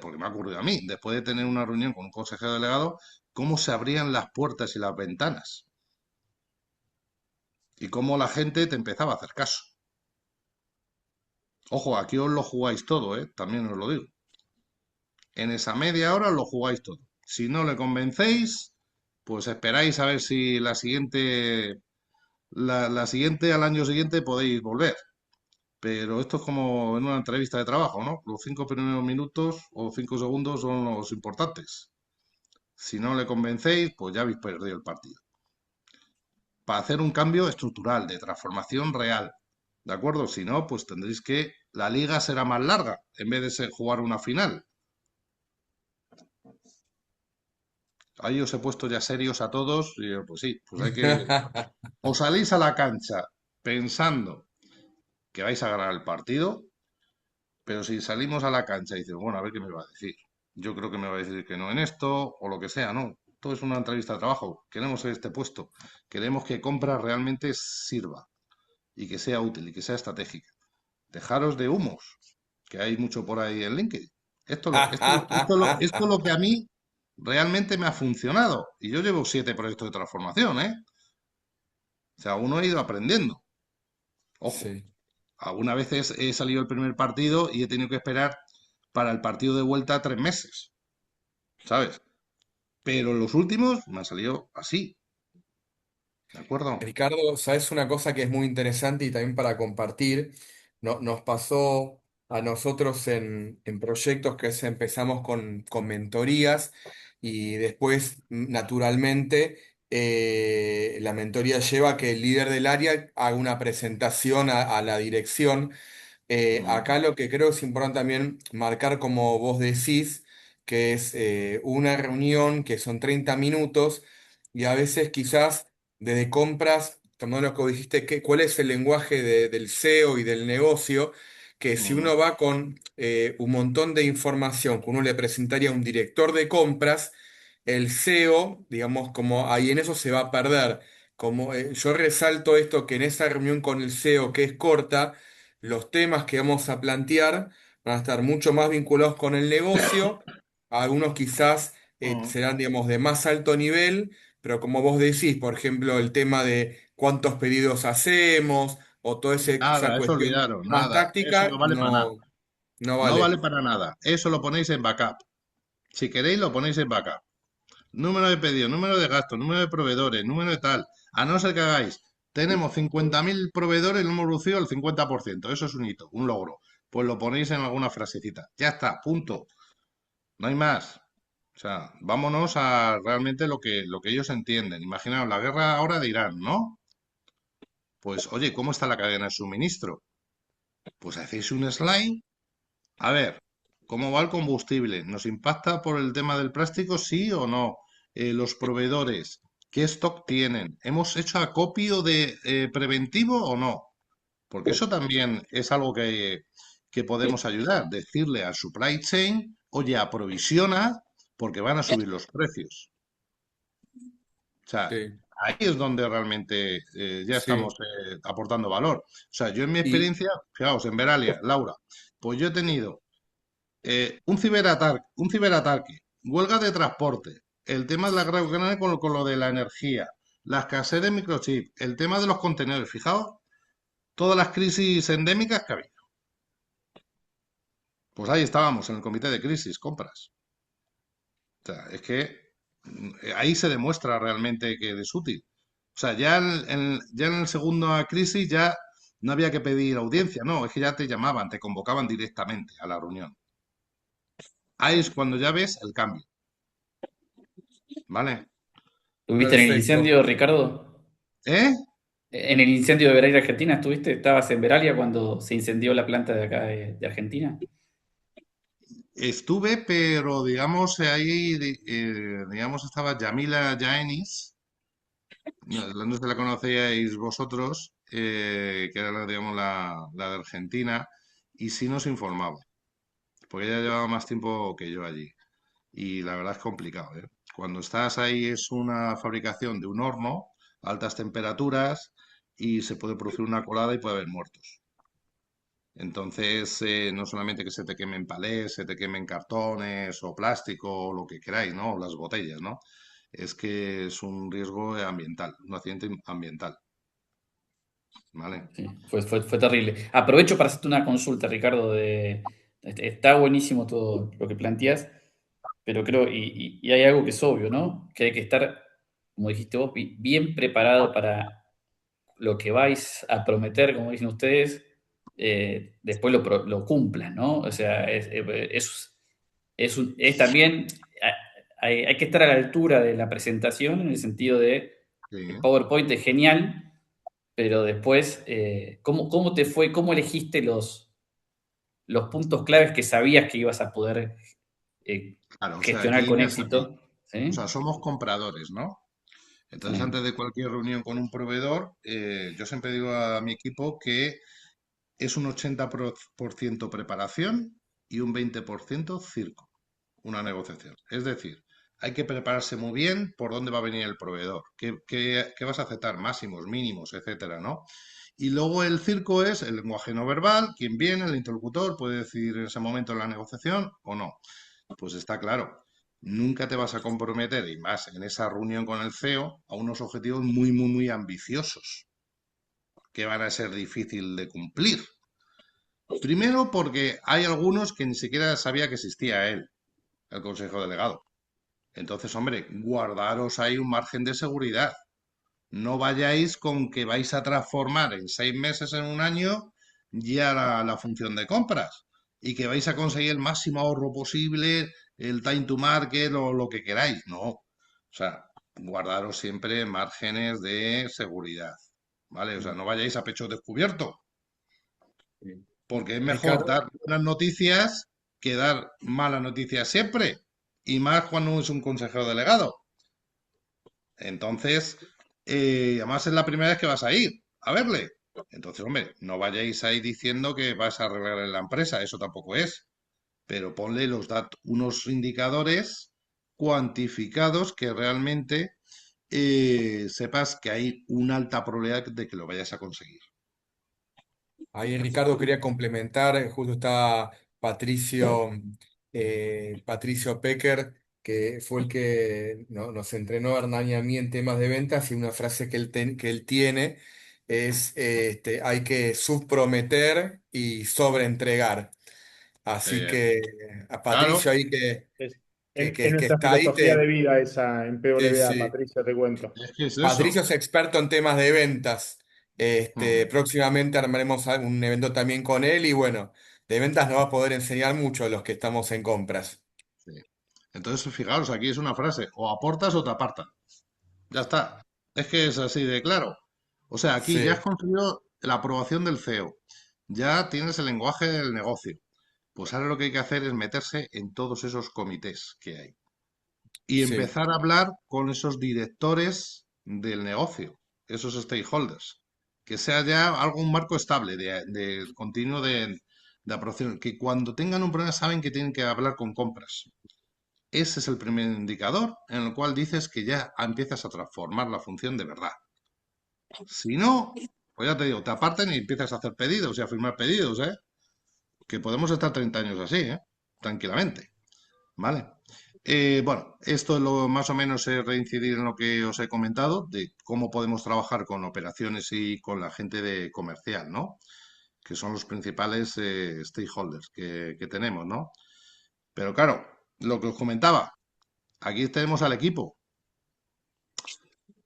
porque me ha ocurrido a mí, después de tener una reunión con un consejero delegado, cómo se abrían las puertas y las ventanas. Y cómo la gente te empezaba a hacer caso. Ojo, aquí os lo jugáis todo, también os lo digo. En esa media hora os lo jugáis todo. Si no le convencéis, pues esperáis a ver si la siguiente, la siguiente al año siguiente podéis volver. Pero esto es como en una entrevista de trabajo, ¿no? Los 5 primeros minutos o 5 segundos son los importantes. Si no le convencéis, pues ya habéis perdido el partido. Para hacer un cambio estructural, de transformación real. ¿De acuerdo? Si no, pues tendréis que... La liga será más larga en vez de jugar una final. Ahí os he puesto ya serios a todos y pues sí, pues hay que... Os salís a la cancha pensando que vais a ganar el partido, pero si salimos a la cancha y dices, bueno, a ver qué me va a decir. Yo creo que me va a decir que no en esto o lo que sea, no. Todo es una entrevista de trabajo. Queremos este puesto. Queremos que compra realmente sirva y que sea útil y que sea estratégica. Dejaros de humos, que hay mucho por ahí en LinkedIn. Esto es lo que a mí realmente me ha funcionado. Y yo llevo 7 proyectos de transformación, ¿eh? O sea, uno ha ido aprendiendo. Ojo, Sí. algunas veces he salido el primer partido y he tenido que esperar para el partido de vuelta 3 meses, ¿sabes? Pero los últimos me han salido así, ¿de acuerdo? Ricardo, ¿sabes una cosa que es muy interesante y también para compartir? Nos pasó a nosotros en proyectos que empezamos con mentorías y después, naturalmente, la mentoría lleva a que el líder del área haga una presentación a la dirección. Mm, Acá lo que creo es importante también marcar, como vos decís, que es una reunión que son 30 minutos y a veces quizás desde compras, tomando lo que vos dijiste, ¿cuál es el lenguaje del SEO y del negocio? Que si mm, uno va con un montón de información que uno le presentaría a un director de compras, el SEO, digamos, como ahí en eso se va a perder. Como yo resalto esto, que en esa reunión con el SEO, que es corta, los temas que vamos a plantear van a estar mucho más vinculados con el negocio, algunos quizás mm. serán, digamos, de más alto nivel, pero como vos decís, por ejemplo, el tema de cuántos pedidos hacemos o toda esa Nada, eso cuestión olvidaros, más nada. Eso táctica, no vale para nada. no No vale vale. para nada. Eso lo ponéis en backup. Si queréis, lo ponéis en backup. Número de pedidos, número de gastos, número de proveedores, número de tal. A no ser que hagáis, tenemos 50.000 proveedores y lo hemos reducido al 50%. Eso es un hito, un logro. Pues lo ponéis en alguna frasecita. Ya está, punto. No hay más. O sea, vámonos a realmente lo que ellos entienden. Imaginaos la guerra ahora de Irán, ¿no? Pues, oye, ¿cómo está la cadena de suministro? Pues hacéis un slide. A ver, ¿cómo va el combustible? ¿Nos impacta por el tema del plástico, sí o no? Los proveedores, ¿qué stock tienen? ¿Hemos hecho acopio de preventivo o no? Porque eso también es algo que podemos ayudar. Decirle al supply chain, oye, aprovisiona porque van a subir los precios. O sea, Sí, ahí es donde realmente ya estamos sí. aportando valor. O sea, yo en mi Y experiencia, fijaos, en Veralia, Laura, pues yo he tenido un ciberataque, huelga de transporte, el tema de la gran Ucrania con lo de la energía, la escasez de microchip, el tema de los contenedores. Fijaos, todas las crisis endémicas que había. Pues ahí estábamos en el comité de crisis, compras. O sea, es que ahí se demuestra realmente que es útil. O sea, ya en el segundo crisis ya no había que pedir audiencia, no, es que ya te llamaban, te convocaban directamente a la reunión. Ahí es cuando ya ves el cambio, ¿vale? ¿Estuviste en el perfecto. incendio, Ricardo? ¿Eh? ¿En el incendio de Veralia, Argentina estuviste? ¿Estabas en Veralia cuando se incendió la planta de acá de Argentina? Estuve, pero digamos, ahí, digamos, estaba Yamila Jaenis, no sé si la conocíais vosotros, que era, digamos, la de Argentina, y sí nos informaba, porque ella llevaba más tiempo que yo allí. Y la verdad es complicado, ¿eh? Cuando estás ahí es una fabricación de un horno, altas temperaturas, y se puede producir una colada y puede haber muertos. Entonces, no solamente que se te quemen palés, se te quemen cartones o plástico o lo que queráis, ¿no? O las botellas, ¿no? Es que es un riesgo ambiental, un accidente ambiental, ¿vale? Sí, fue terrible. Aprovecho para hacerte una consulta, Ricardo. Está buenísimo todo lo que planteas, pero creo, y hay algo que es obvio, ¿no? Que hay que estar, como dijiste vos, bien preparado para lo que vais a prometer, como dicen ustedes, después lo cumplan, ¿no? O sea, es también, hay que estar a la altura de la presentación en el sentido de, Sí. el PowerPoint es genial, pero después, ¿cómo te fue? ¿Cómo elegiste los puntos claves que sabías que ibas a poder Claro, o sea, gestionar aquí con ya es así. éxito? O ¿Sí? sea, somos compradores, ¿no? Entonces, Sí. antes de cualquier reunión con un proveedor, yo siempre digo a mi equipo que es un 80% preparación y un 20% circo, una negociación. Es decir, hay que prepararse muy bien por dónde va a venir el proveedor, qué vas a aceptar, máximos, mínimos, etcétera, ¿no? Y luego el circo es el lenguaje no verbal, quién viene, el interlocutor puede decidir en ese momento la negociación o no. Pues está claro, nunca te vas a comprometer, y más en esa reunión con el CEO, a unos objetivos muy, muy, muy ambiciosos, que van a ser difícil de cumplir. Primero porque hay algunos que ni siquiera sabía que existía él, el consejo delegado. Entonces, hombre, guardaros ahí un margen de seguridad. No vayáis con que vais a transformar en 6 meses, en un año, ya la función de compras y que vais a conseguir el máximo ahorro posible, el time to market o lo que queráis. No. O sea, guardaros siempre márgenes de seguridad. ¿Vale? O sea, no vayáis a pecho descubierto, porque es mejor Ricardo, dar buenas noticias que dar malas noticias siempre, y más cuando uno es un consejero delegado. Entonces, además es la primera vez que vas a ir a verle. Entonces, hombre, no vayáis ahí diciendo que vas a arreglar en la empresa, eso tampoco es. Pero ponle unos indicadores cuantificados que realmente sepas que hay una alta probabilidad de que lo vayas a conseguir. ahí Ricardo quería complementar, justo está Patricio, Patricio Pecker, que fue el que nos entrenó a Hernán y a mí en temas de ventas, y una frase que él tiene es, hay que subprometer y sobreentregar. Así Eh, que a Patricio claro, ahí Es que nuestra está ahí, filosofía de vida esa en sí, PWA, sí. Patricia, te cuento. es que es Patricio eso. es experto en temas de ventas. Mm, Próximamente armaremos un evento también con él y bueno, de ventas nos va a poder enseñar mucho a los que estamos en compras. sí. Entonces, fijaros, aquí es una frase, o aportas o te apartan. Ya está. Es que es así de claro. O sea, aquí ya has Sí, conseguido la aprobación del CEO, ya tienes el lenguaje del negocio. Pues ahora lo que hay que hacer es meterse en todos esos comités que hay y sí. empezar a hablar con esos directores del negocio, esos stakeholders, que sea ya algo, un marco estable de continuo de aprobación, que cuando tengan un problema saben que tienen que hablar con compras. Ese es el primer indicador en el cual dices que ya empiezas a transformar la función de verdad. Si no, pues ya te digo, te apartan y empiezas a hacer pedidos y a firmar pedidos, ¿eh? Que podemos estar 30 años así, ¿eh? Tranquilamente, ¿vale? Bueno, esto es lo más o menos es reincidir en lo que os he comentado, de cómo podemos trabajar con operaciones y con la gente de comercial, ¿no? Que son los principales stakeholders que tenemos, ¿no? Pero claro, lo que os comentaba, aquí tenemos al equipo.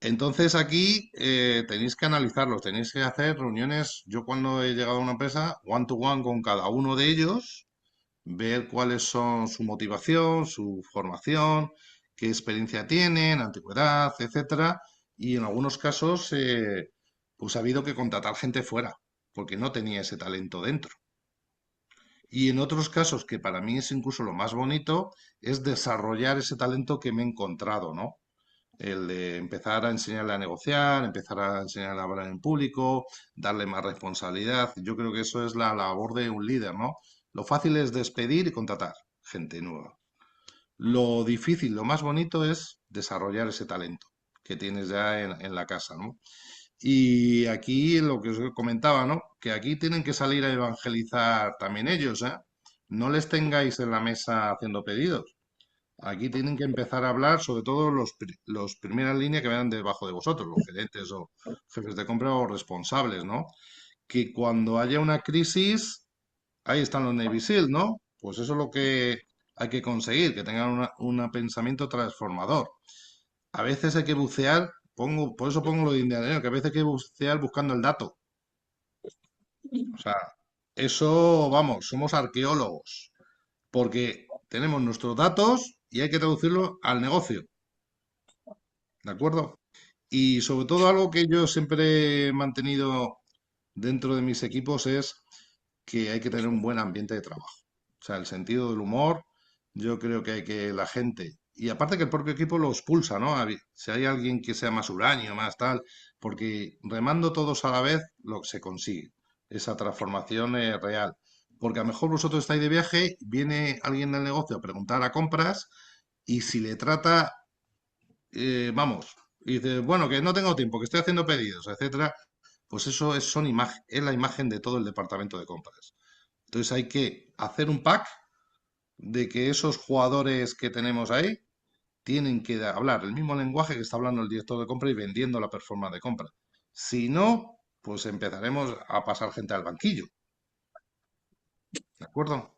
Entonces aquí tenéis que analizarlos, tenéis que hacer reuniones. Yo cuando he llegado a una empresa, one to one con cada uno de ellos, ver cuáles son su motivación, su formación, qué experiencia tienen, antigüedad, etcétera. Y en algunos casos, pues ha habido que contratar gente fuera, porque no tenía ese talento dentro. Y en otros casos, que para mí es incluso lo más bonito, es desarrollar ese talento que me he encontrado, ¿no? El de empezar a enseñarle a negociar, empezar a enseñarle a hablar en público, darle más responsabilidad. Yo creo que eso es la labor de un líder, ¿no? Lo fácil es despedir y contratar gente nueva. Lo difícil, lo más bonito es desarrollar ese talento que tienes ya en la casa, ¿no? Y aquí lo que os comentaba, ¿no? Que aquí tienen que salir a evangelizar también ellos, ¿eh? No les tengáis en la mesa haciendo pedidos. Aquí tienen que empezar a hablar, sobre todo los primeras líneas que vean debajo de vosotros, los gerentes o jefes de compra o responsables, ¿no? Que cuando haya una crisis, ahí están los Navy SEAL, ¿no? Pues eso es lo que hay que conseguir, que tengan un pensamiento transformador. A veces hay que bucear, por eso pongo lo de Indiana, que a veces hay que bucear buscando el dato. O sea, eso, vamos, somos arqueólogos, porque tenemos nuestros datos y hay que traducirlo al negocio, ¿de acuerdo? Y sobre todo algo que yo siempre he mantenido dentro de mis equipos es que hay que tener un buen ambiente de trabajo. O sea, el sentido del humor, yo creo que hay que la gente, y aparte que el propio equipo lo expulsa, ¿no? Si hay alguien que sea más huraño, más tal, porque remando todos a la vez lo que se consigue, esa transformación real. Porque a lo mejor vosotros estáis de viaje, viene alguien del negocio a preguntar a compras y si le trata vamos, y dices, bueno, que no tengo tiempo, que estoy haciendo pedidos, etcétera, pues eso es la imagen de todo el departamento de compras. Entonces hay que hacer un pack de que esos jugadores que tenemos ahí tienen que hablar el mismo lenguaje que está hablando el director de compra y vendiendo la performance de compra. Si no, pues empezaremos a pasar gente al banquillo, ¿de acuerdo?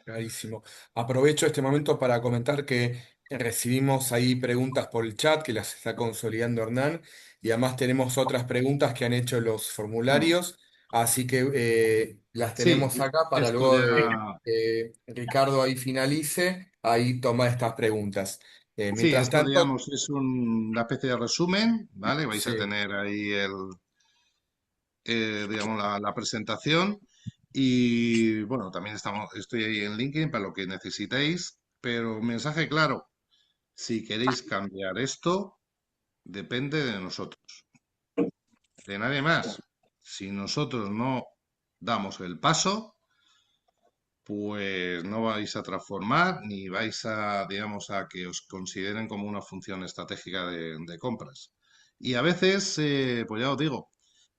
Clarísimo. Aprovecho este momento para comentar que recibimos ahí preguntas por el chat que las está consolidando Hernán y además tenemos otras preguntas que han hecho los Mm. formularios, así que las tenemos Sí, acá para esto luego de ya. que Ricardo ahí finalice, ahí toma estas preguntas. Sí, Mientras esto tanto, digamos es una especie de resumen, ¿vale? Vais a sí. tener ahí digamos, la presentación. Y bueno, también estoy ahí en LinkedIn para lo que necesitéis, pero mensaje claro, si queréis cambiar esto, depende de nosotros, de nadie más. Si nosotros no damos el paso, pues no vais a transformar ni vais a, digamos, a que os consideren como una función estratégica de compras. Y a veces, pues ya os digo,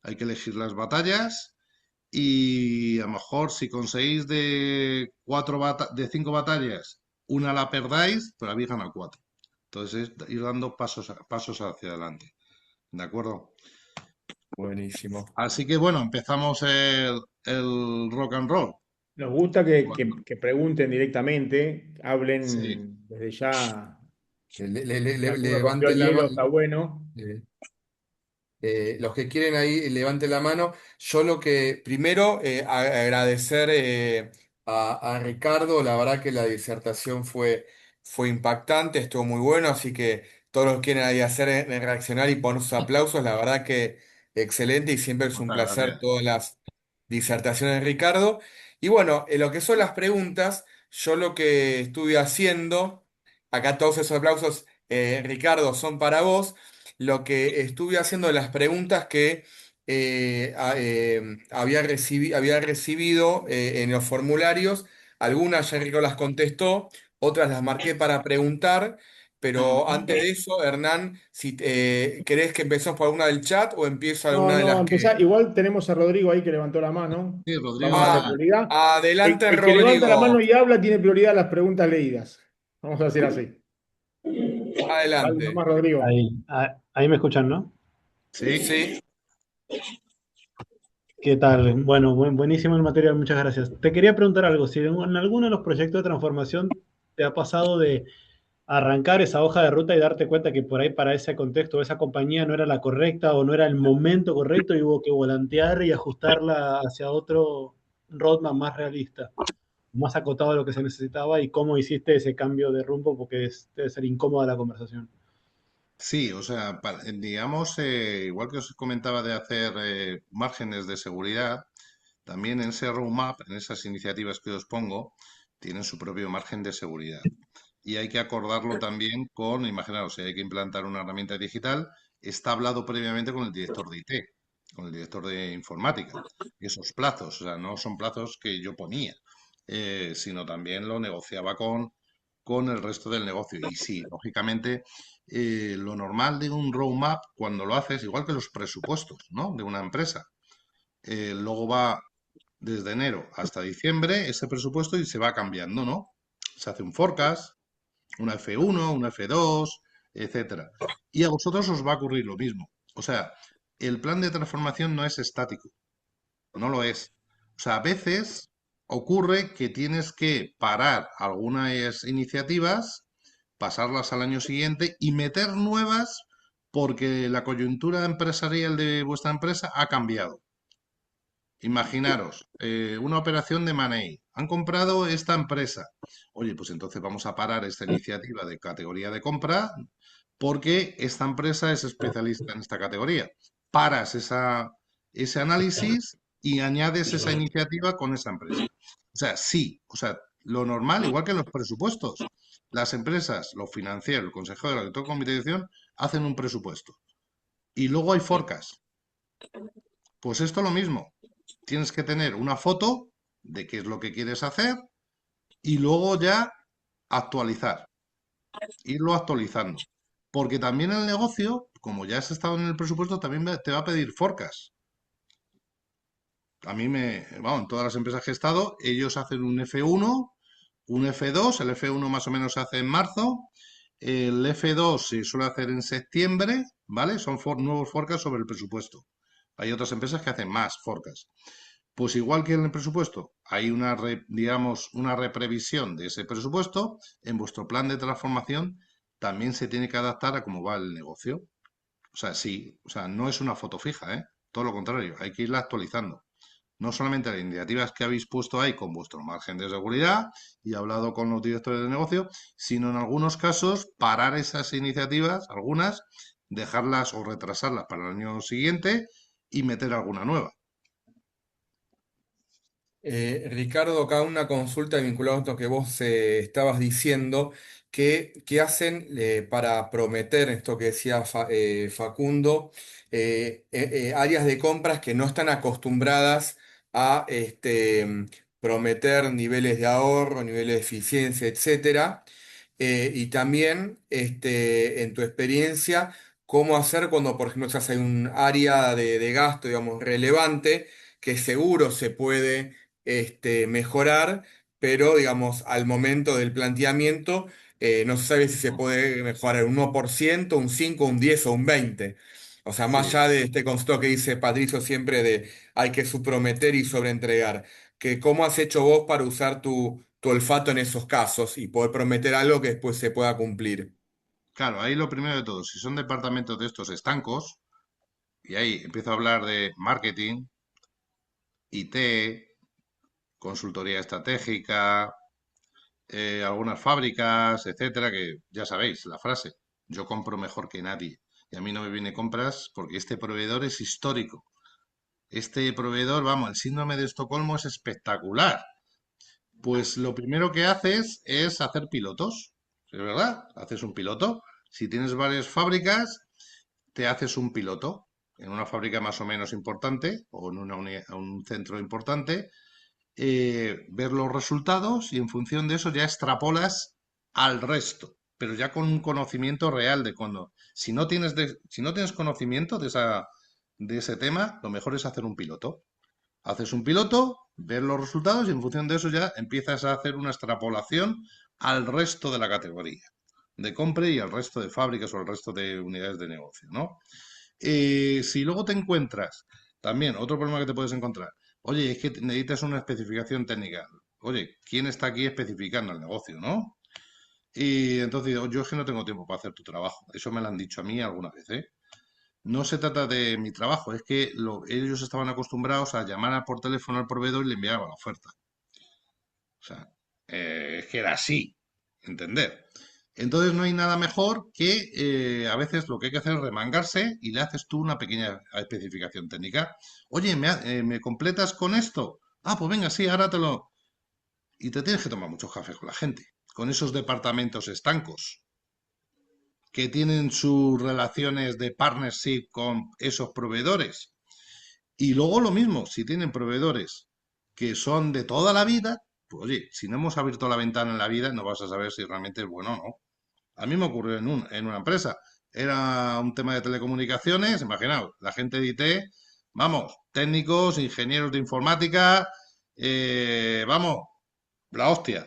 hay que elegir las batallas. Y a lo mejor si conseguís de 5 batallas, una la perdáis, pero habéis ganado 4. Entonces es ir dando pasos hacia adelante. ¿De acuerdo? Buenísimo. Así que bueno, empezamos el rock and roll. Nos gusta Bueno, que pregunten directamente, sí, hablen desde ya. Que Si alguno rompió levante el la hielo, mano. está bueno. Los que quieren ahí, levanten la mano. Yo lo que primero agradecer a Ricardo, la verdad que la disertación fue impactante, estuvo muy bueno, así que todos los que quieren ahí hacer reaccionar y poner sus aplausos, la verdad que excelente y siempre es un Muchas placer gracias. todas las disertaciones de Ricardo. Y bueno, en lo que son las preguntas, yo lo que estuve haciendo, acá todos esos aplausos, Ricardo, son para vos. Lo que estuve haciendo de las preguntas que había recibido en los formularios, algunas ya Ricardo las contestó, otras las marqué para preguntar. Pero antes de eso, Hernán, si querés que empecemos por alguna del chat o empiezo No, alguna de no, las que... igual tenemos a Rodrigo ahí que levantó la mano. Sí, Rodrigo Vamos a darle está. Ah, prioridad. adelante, El que levanta la mano Rodrigo. y habla tiene prioridad a las preguntas leídas. Vamos a hacer así. Dale Adelante. nomás, Rodrigo. Ahí me escuchan, ¿no? Sí. Sí. ¿Qué tal? Bueno, buenísimo el material, muchas gracias. Te quería preguntar algo, si en alguno de los proyectos de transformación te ha pasado de arrancar esa hoja de ruta y darte cuenta que por ahí para ese contexto, esa compañía no era la correcta o no era el momento correcto y hubo que volantear y ajustarla hacia otro roadmap más realista, más acotado a lo que se necesitaba y cómo hiciste ese cambio de rumbo porque debe ser incómoda la conversación. Sí, o sea, digamos, igual que os comentaba de hacer márgenes de seguridad, también en ese roadmap, en esas iniciativas que os pongo, tienen su propio margen de seguridad. Y hay que acordarlo también con, imaginaos, si hay que implantar una herramienta digital, está hablado previamente con el director de IT, con el director de informática. Esos plazos, o sea, no son plazos que yo ponía, sino también lo negociaba con el resto del negocio. Y sí, lógicamente, lo normal de un roadmap, cuando lo haces, igual que los presupuestos, ¿no? De una empresa, luego va desde enero hasta diciembre ese presupuesto y se va cambiando, ¿no? Se hace un forecast, una F1, una F2, etcétera. Y a vosotros os va a ocurrir lo mismo. O sea, el plan de transformación no es estático, no lo es. O sea, a veces ocurre que tienes que parar algunas iniciativas, pasarlas al año siguiente y meter nuevas porque la coyuntura empresarial de vuestra empresa ha cambiado. Imaginaros, una operación de Money. Han comprado esta empresa. Oye, pues entonces vamos a parar esta iniciativa de categoría de compra porque esta empresa es especialista en esta categoría. Paras ese análisis y añades esa iniciativa con esa empresa. O sea, sí, o sea, lo normal, igual que los presupuestos. Las empresas, los financieros, el consejero de la director de comité de dirección, hacen un presupuesto. Y luego hay forecast. Pues esto lo mismo. Tienes que tener una foto de qué es lo que quieres hacer y luego ya actualizar, irlo actualizando. Porque también el negocio, como ya has estado en el presupuesto, también te va a pedir forecast. A mí vamos, en todas las empresas que he estado, ellos hacen un F1, un F2, el F1 más o menos se hace en marzo, el F2 se suele hacer en septiembre, ¿vale? Son nuevos forecasts sobre el presupuesto. Hay otras empresas que hacen más forecasts. Pues igual que en el presupuesto, hay digamos, una reprevisión de ese presupuesto, en vuestro plan de transformación también se tiene que adaptar a cómo va el negocio. O sea, sí, o sea, no es una foto fija, ¿eh? Todo lo contrario, hay que irla actualizando. No solamente las iniciativas que habéis puesto ahí con vuestro margen de seguridad y hablado con los directores de negocio, sino en algunos casos parar esas iniciativas, algunas, dejarlas o retrasarlas para el año siguiente y meter alguna nueva. Ricardo, acá una consulta vinculada a esto que vos estabas diciendo, ¿qué hacen para prometer esto que decía Facundo, áreas de compras que no están acostumbradas a prometer niveles de ahorro, niveles de eficiencia, etcétera? Y también, en tu experiencia, ¿cómo hacer cuando, por ejemplo, hay un área de gasto, digamos, relevante, que seguro se puede mejorar, pero digamos, al momento del planteamiento no se sabe si se puede mejorar un 1%, un 5, un 10 o un 20%? O sea, más Sí, allá de este concepto que dice Patricio siempre de hay que subprometer y sobreentregar, que ¿cómo has hecho vos para usar tu olfato en esos casos y poder prometer algo que después se pueda cumplir? claro, ahí lo primero de todo, si son departamentos de estos estancos, y ahí empiezo a hablar de marketing, IT, consultoría estratégica, algunas fábricas, etcétera, que ya sabéis la frase, yo compro mejor que nadie. y a mí no me viene compras porque este proveedor es histórico. Este proveedor, vamos, el síndrome de Estocolmo es espectacular. Pues lo primero que haces es hacer pilotos, ¿es verdad? Haces un piloto. Si tienes varias fábricas, te haces un piloto en una fábrica más o menos importante o en un centro importante, ver los resultados y en función de eso ya extrapolas al resto, pero ya con un conocimiento real de cuando, si no tienes conocimiento de ese tema, lo mejor es hacer un piloto. Haces un piloto, ves los resultados y en función de eso ya empiezas a hacer una extrapolación al resto de la categoría de compra y al resto de fábricas o al resto de unidades de negocio, ¿no? Si luego te encuentras, también otro problema que te puedes encontrar, oye, es que necesitas una especificación técnica. Oye, ¿quién está aquí especificando el negocio, no? Y entonces digo, yo es que no tengo tiempo para hacer tu trabajo. Eso me lo han dicho a mí alguna vez, ¿eh? No se trata de mi trabajo, es que ellos estaban acostumbrados a llamar por teléfono al proveedor y le enviaban la oferta. O sea, es que era así, entender. Entonces no hay nada mejor que a veces lo que hay que hacer es remangarse y le haces tú una pequeña especificación técnica. Oye, ¿me completas con esto? Ah, pues venga, sí, ahora te lo... Y te tienes que tomar muchos cafés con la gente, con esos departamentos estancos que tienen sus relaciones de partnership con esos proveedores. Y luego lo mismo, si tienen proveedores que son de toda la vida, pues oye, si no hemos abierto la ventana en la vida, no vas a saber si realmente es bueno o no. A mí me ocurrió en una empresa. Era un tema de telecomunicaciones, imaginaos, la gente de IT, vamos, técnicos, ingenieros de informática, vamos, la hostia.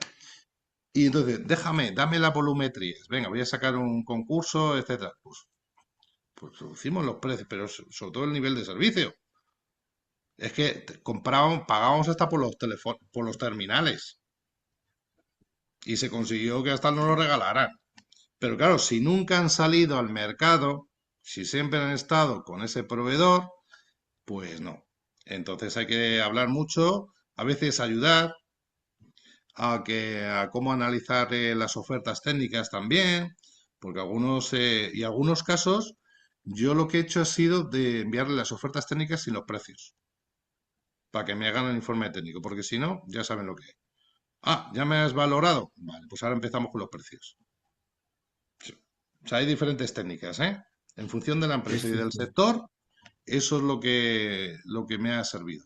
Y entonces, dame las volumetrías. Venga, voy a sacar un concurso, etcétera. Pues reducimos los precios, pero sobre todo el nivel de servicio. Es que comprábamos, pagábamos hasta por los por los terminales. Y se consiguió que hasta nos lo regalaran. Pero claro, si nunca han salido al mercado, si siempre han estado con ese proveedor, pues no. Entonces hay que hablar mucho, a veces ayudar a cómo analizar las ofertas técnicas también, porque algunos casos yo lo que he hecho ha sido de enviarle las ofertas técnicas y los precios, para que me hagan el informe técnico, porque si no, ya saben lo que es. Ah, ¿ya me has valorado? Vale, pues ahora empezamos con los precios. O sea, hay diferentes técnicas, ¿eh? En función de la Sí, empresa y sí, del sí. sector, eso es lo que me ha servido.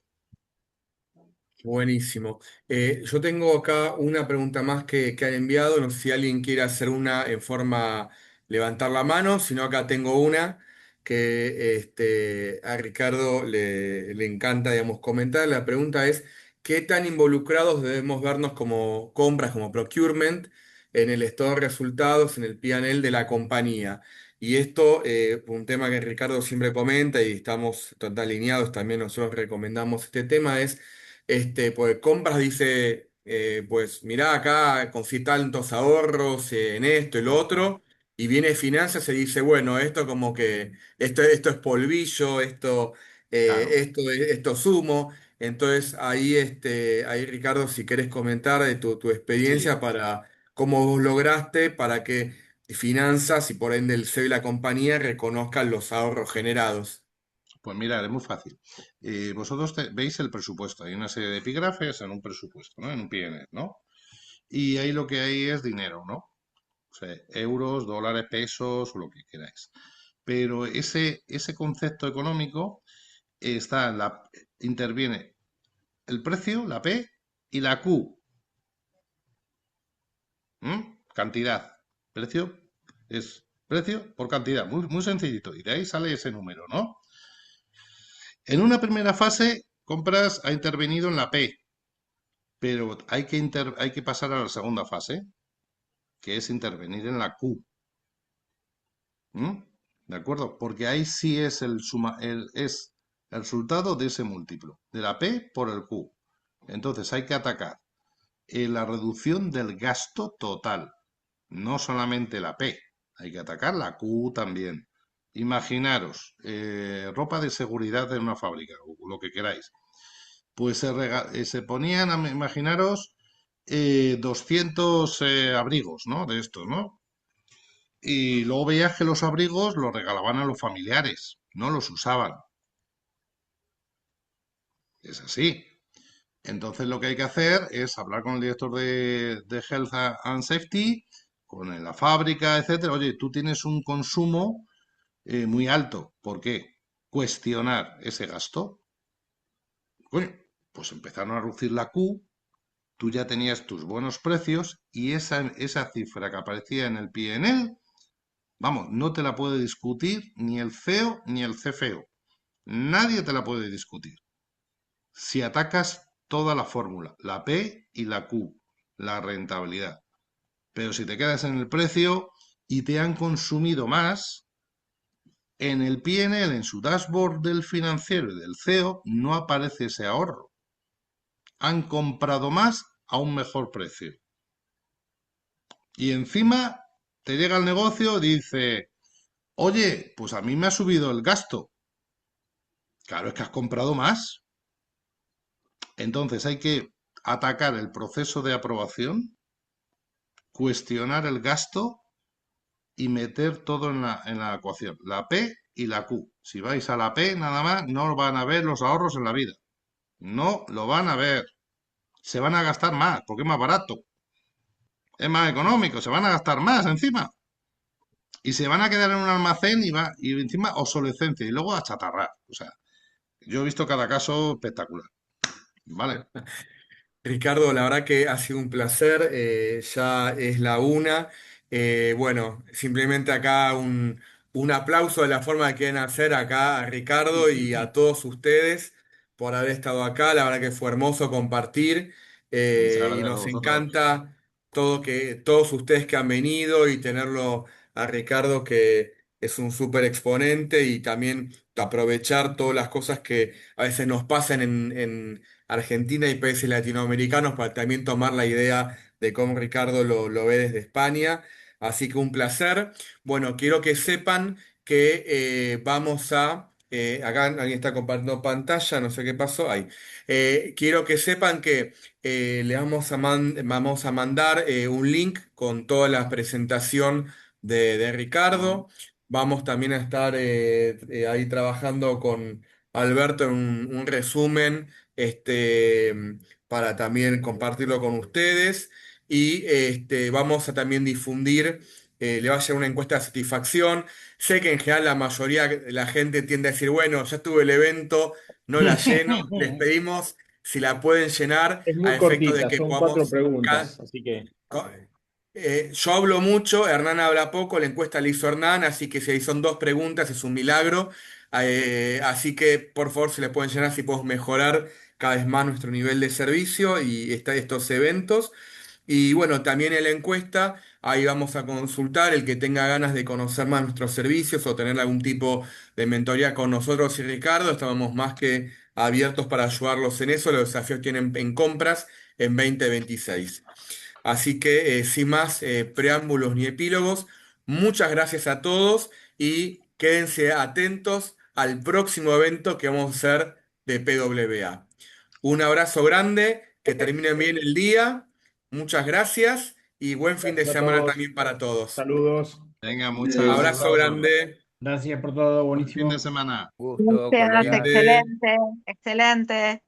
Buenísimo. Yo tengo acá una pregunta más que han enviado. No sé si alguien quiere hacer una en forma levantar la mano, sino acá tengo una que a Ricardo le encanta, digamos, comentar. La pregunta es, ¿qué tan involucrados debemos vernos como compras, como procurement, en el estado de resultados, en el P&L de la compañía? Y esto, un tema que Ricardo siempre comenta y estamos totalmente alineados, también nosotros recomendamos este tema, es pues compras dice, pues mirá acá conseguí tantos ahorros en esto y lo otro, y viene finanzas y dice, bueno, esto como que, esto es polvillo, Claro, esto es humo. Entonces ahí Ricardo, si querés comentar de tu sí. experiencia para cómo vos lograste para que finanzas y por ende el CEO y la compañía reconozcan los ahorros generados. Pues mirad, es muy fácil. Vosotros veis el presupuesto. Hay una serie de epígrafes en un presupuesto, ¿no? En un PNL, ¿no? Y ahí lo que hay es dinero, ¿no? O sea, euros, dólares, pesos, o lo que queráis. Pero ese concepto económico interviene el precio, la P, y la Q, cantidad. Precio es precio por cantidad, muy, muy sencillito. Y de ahí sale ese número, ¿no? En una primera fase, compras ha intervenido en la P, pero hay que pasar a la segunda fase, que es intervenir en la Q. ¿Mm? ¿De acuerdo? Porque ahí sí es es el resultado de ese múltiplo, de la P por el Q. Entonces hay que atacar la reducción del gasto total, no solamente la P, hay que atacar la Q también. Imaginaros, ropa de seguridad de una fábrica, o lo que queráis. Pues se ponían, imaginaros, 200 abrigos, ¿no? De estos, ¿no? Y luego veías que los abrigos los regalaban a los familiares, no los usaban. Es así. Entonces lo que hay que hacer es hablar con el director de Health and Safety, con la fábrica, etcétera. Oye, tú tienes un consumo muy alto. ¿Por qué? Cuestionar ese gasto. Coño, pues empezaron a reducir la Q, tú ya tenías tus buenos precios y esa cifra que aparecía en el P&L, vamos, no te la puede discutir ni el CEO ni el CFO. Nadie te la puede discutir. Si atacas toda la fórmula, la P y la Q, la rentabilidad. Pero si te quedas en el precio y te han consumido más, en el P&L, en su dashboard del financiero y del CEO, no aparece ese ahorro. Han comprado más a un mejor precio. Y encima te llega el negocio y dice, oye, pues a mí me ha subido el gasto. Claro, es que has comprado más. Entonces hay que atacar el proceso de aprobación, cuestionar el gasto y meter todo en la ecuación, la P y la Q. Si vais a la P, nada más, no van a ver los ahorros en la vida. No lo van a ver. Se van a gastar más, porque es más barato. Es más económico, se van a gastar más encima. Y se van a quedar en un almacén y encima obsolescencia y luego a chatarrar. O sea, yo he visto cada caso espectacular. ¿Vale? Ricardo, la verdad que ha sido un placer, ya es la una. Bueno, simplemente acá un aplauso de la forma que quieren hacer acá a Ricardo y a todos ustedes por haber estado acá. La verdad que fue hermoso compartir, Muchas y gracias a nos vosotros. encanta todos ustedes que han venido y tenerlo a Ricardo, que es un súper exponente, y también aprovechar todas las cosas que a veces nos pasan en Argentina y países latinoamericanos para también tomar la idea de cómo Ricardo lo ve desde España. Así que un placer. Bueno, quiero que sepan que vamos a... acá alguien está compartiendo pantalla, no sé qué pasó ahí. Quiero que sepan que le vamos a mandar un link con toda la presentación de Ricardo. Vamos también a estar ahí trabajando con Alberto en un resumen, para también compartirlo con ustedes. Y vamos a también difundir, le va a llegar una encuesta de satisfacción. Sé que en general la mayoría de la gente tiende a decir, bueno, ya tuve el evento, no la lleno. Les pedimos si la pueden llenar Es a muy efecto de cortita, que son 4 podamos... preguntas, así que Yo hablo mucho, Hernán habla poco, la encuesta la hizo Hernán, así que si ahí son dos preguntas es un milagro. Así que por favor se le pueden llenar si podemos mejorar cada vez más nuestro nivel de servicio y estos eventos. Y bueno, también en la encuesta, ahí vamos a consultar el que tenga ganas de conocer más nuestros servicios o tener algún tipo de mentoría con nosotros y Ricardo. Estábamos más que abiertos para ayudarlos en eso. Los desafíos tienen en compras en 2026. Así que sin más preámbulos ni epílogos, muchas gracias a todos y quédense atentos al próximo evento que vamos a hacer de PWA. Un abrazo grande, que terminen bien el día, muchas gracias y buen fin de gracias a semana todos. también para todos. Saludos. Venga, muchas Un gracias a Abrazo abrazo. vosotros. grande. Gracias por todo, Buen fin buenísimo. de semana. Gusto, Gracias, colega. Gente. excelente, excelente.